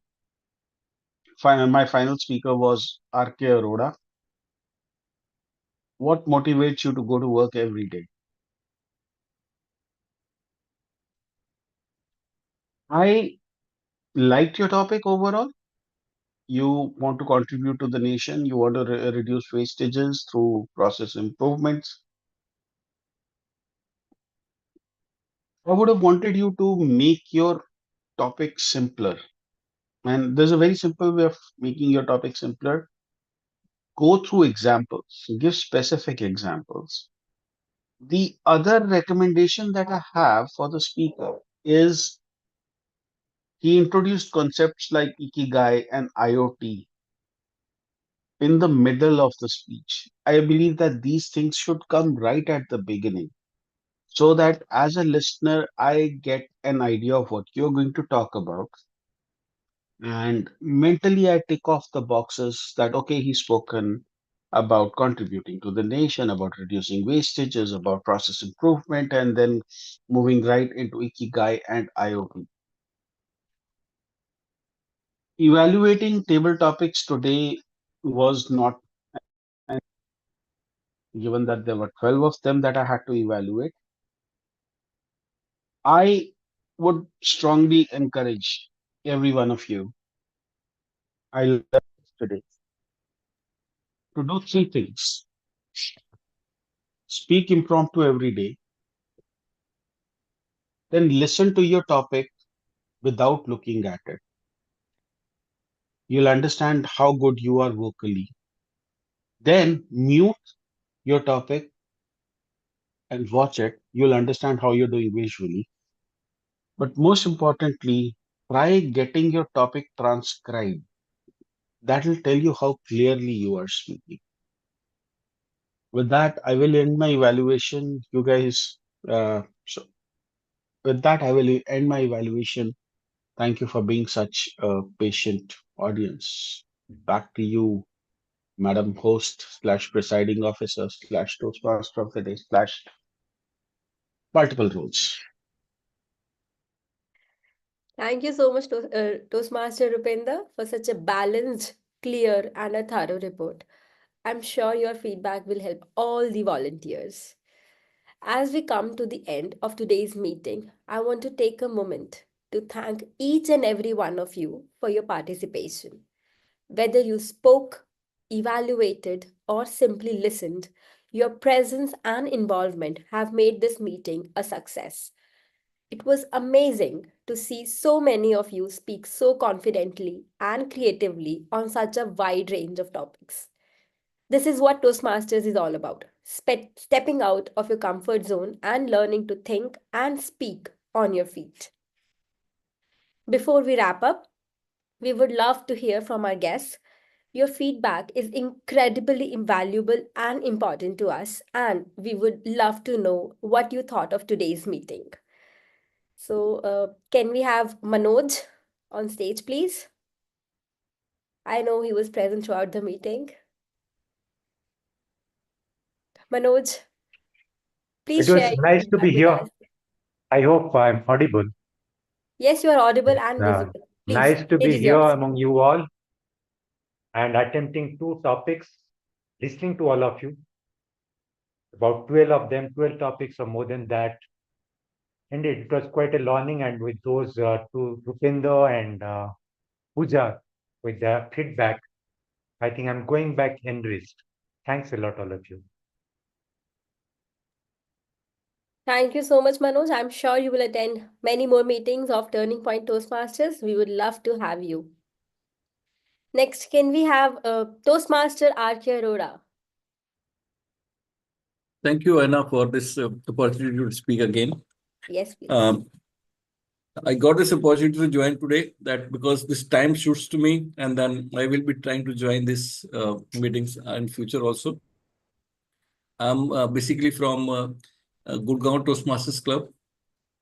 my final speaker was R.K. Arora. What motivates you to go to work every day? I liked your topic overall. You want to contribute to the nation, you want to reduce wastages through process improvements. I would have wanted you to make your topic simpler. And there's a very simple way of making your topic simpler. Go through examples, give specific examples. The other recommendation that I have for the speaker is he introduced concepts like Ikigai and IoT in the middle of the speech. I believe that these things should come right at the beginning so that as a listener, I get an idea of what you're going to talk about. And mentally, I tick off the boxes that, okay, he's spoken about contributing to the nation, about reducing wastages, about process improvement, and then moving right into Ikigai and IoT. Evaluating table topics today was not, given that there were 12 of them that I had to evaluate. I would strongly encourage every one of you, I learned today, to do three things. Speak impromptu every day, then listen to your topic without looking at it. You'll understand how good you are vocally. Then mute your topic and watch it. You'll understand how you're doing visually. But most importantly, try getting your topic transcribed. That will tell you how clearly you are speaking. With that, I will end my evaluation. You guys, so with that, I will end my evaluation. Thank you for being such a patient audience. Back to you, Madam Host slash Presiding Officer slash Toastmaster of the Day slash multiple roles. Thank you so much, Toastmaster Rupenda, for such a balanced, clear, and a thorough report. I'm sure your feedback will help all the volunteers. As we come to the end of today's meeting, I want to take a moment to thank each and every one of you for your participation. Whether you spoke, evaluated, or simply listened, your presence and involvement have made this meeting a success. It was amazing to see so many of you speak so confidently and creatively on such a wide range of topics. This is what Toastmasters is all about, stepping out of your comfort zone and learning to think and speak on your feet. Before we wrap up, we would love to hear from our guests. Your feedback is incredibly invaluable and important to us, and we would love to know what you thought of today's meeting. So, can we have Manoj on stage, please? I know he was present throughout the meeting. Manoj, It please share was your nice to be feedback with here. us. I hope I'm audible. Yes, you are audible and Uh, visible. Please, Nice to stage be is here yours. among you all and attempting two topics, listening to all of you. About 12 of them, 12 topics or more than that. Indeed, it was quite a learning, and with those two, Rupinder and Pooja, with their feedback, I think I'm going back enriched. Thanks a lot, all of you. Thank you so much, Manoj. I'm sure you will attend many more meetings of Turning Point Toastmasters. We would love to have you. Next, can we have Toastmaster R.K. Arora? Thank you, Anna, for this opportunity to speak again. Yes, please. I got this opportunity to join today that because this time suits to me, and then I will be trying to join this meetings in future also. I'm basically from Gurgaon Toastmasters Club,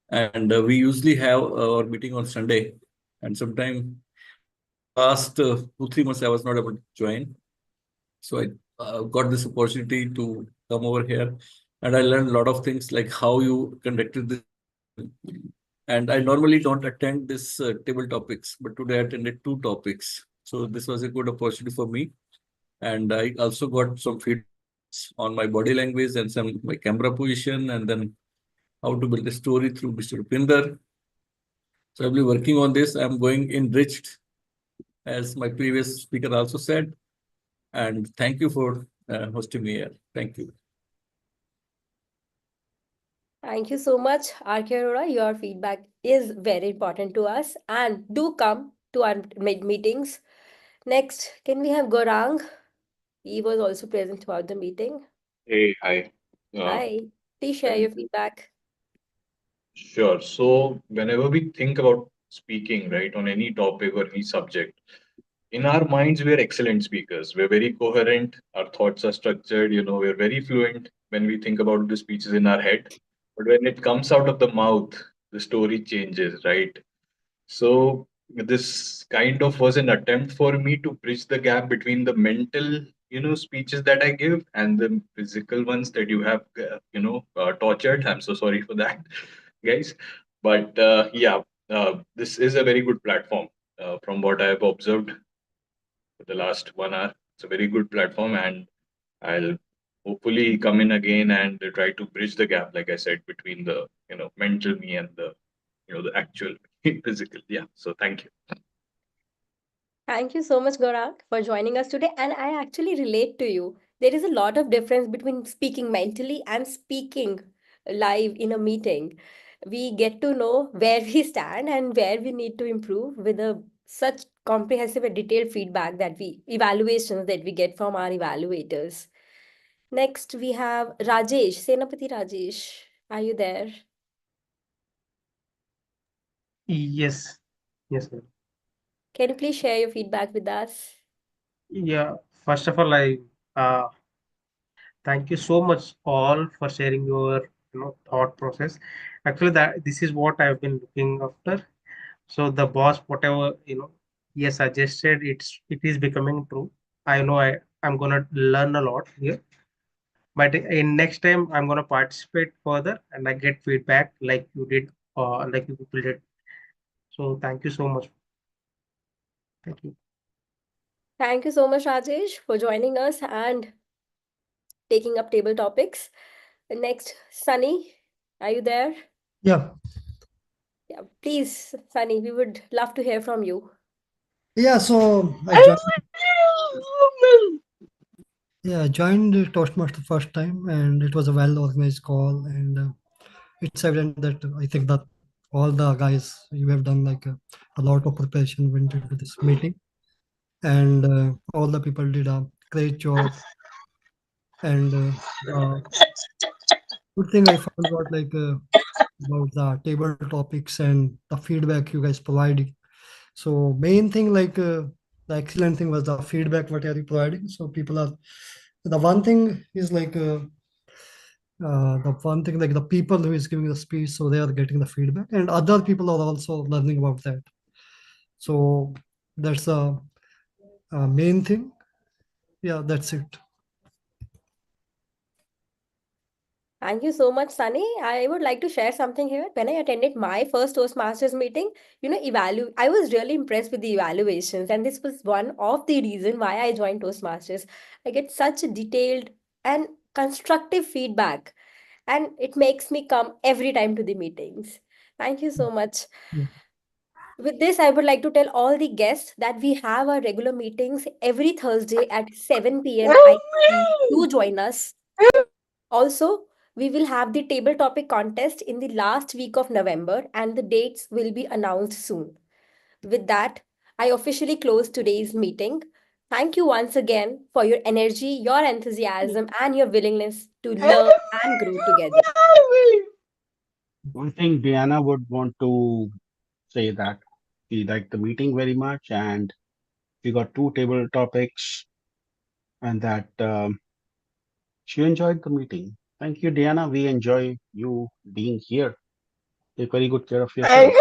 and we usually have our meeting on Sunday. And sometime for the last 2-3 months, I was not able to join. So I got this opportunity to come over here, and I learned a lot of things like how you conducted this meeting. And I normally don't attend this table topics, but today I attended two topics. So this was a good opportunity for me. And I also got some feedbacks on my body language and some my camera position, and then how to build a story through Mr. Rupinder. So I'll be working on this. I'm going enriched, as my previous speaker also said. And thank you for hosting me here. Thank you. Thank you so much, R.K. Arora. Your feedback is very important to us. And do come to our meetings. Next, can we have Gorang? He was also present throughout the meeting. Hey, hi. Uh, Hi. Please share thank your feedback. Sure. So whenever we think about speaking, right, on any topic or any subject, in our minds, we're excellent speakers. We're very coherent. Our thoughts are structured. We're very fluent when we think about the speeches in our head. But when it comes out of the mouth, the story changes, right? So this kind of was an attempt for me to bridge the gap between the mental, speeches that I give and the physical ones that you have, tortured. I'm so sorry for that, guys. But yeah, this is a very good platform from what I've observed for the last 1 hour. It's a very good platform, and I'll hopefully come in again and try to bridge the gap, like I said, between the mental me and the actual physical. Yeah. So thank you. Thank you so much, Gaurang, for joining us today. And I actually relate to you. There is a lot of difference between speaking mentally and speaking live in a meeting. We get to know where we stand and where we need to improve with a such comprehensive and detailed feedback that we evaluations that we get from our evaluators. Next, we have Rajesh, Senapati Rajesh. Are you there? Yes. Yes, sir. Can you please share your feedback with us? Yeah. First of all, I uh, thank you so much all for sharing your thought process. Actually, that this is what I've been looking after. So the boss, whatever he has suggested, it is becoming true. I know I'm gonna learn a lot here. But in next time, I'm gonna participate further and I get feedback like you did, like you people did. So thank you so much. Thank you. Thank you so much, Rajesh, for joining us and taking up table topics. Next, Sunny, are you there? Yeah. Yeah, please, Sunny, we would love to hear from you. Yeah, so I joined. Yeah, I joined Toastmaster first time, and it was a well-organized call, and it's evident that I think that all the guys you have done like a lot of preparation went into this meeting, and all the people did a great job. And good thing I found out like about the table topics and the feedback you guys provided. So main thing like the excellent thing was the feedback what are you providing. So people are the one thing is like the one thing like the people who is giving the speech, so they are getting the feedback, and other people are also learning about that. So that's the main thing. Yeah, that's it. Thank you so much, Sunny. I would like to share something here. When I attended my first Toastmasters meeting, I was really impressed with the evaluations, and this was one of the reason why I joined Toastmasters. I get such detailed and constructive feedback, and it makes me come every time to the meetings. Thank you so much. Yeah. With this, I would like to tell all the guests that we have our regular meetings every Thursday at 7 p.m. IST. Do join us. Also, we will have the table topic contest in the last week of November, and the dates will be announced soon. With that, I officially close today's meeting. Thank you once again for your energy, your enthusiasm, and your willingness to learn and grow together. One thing Diana would want to say that she liked the meeting very much, and we got two table topics, and that she enjoyed the meeting. Thank you, Diana. We enjoy you being here. Take very good care of yourself.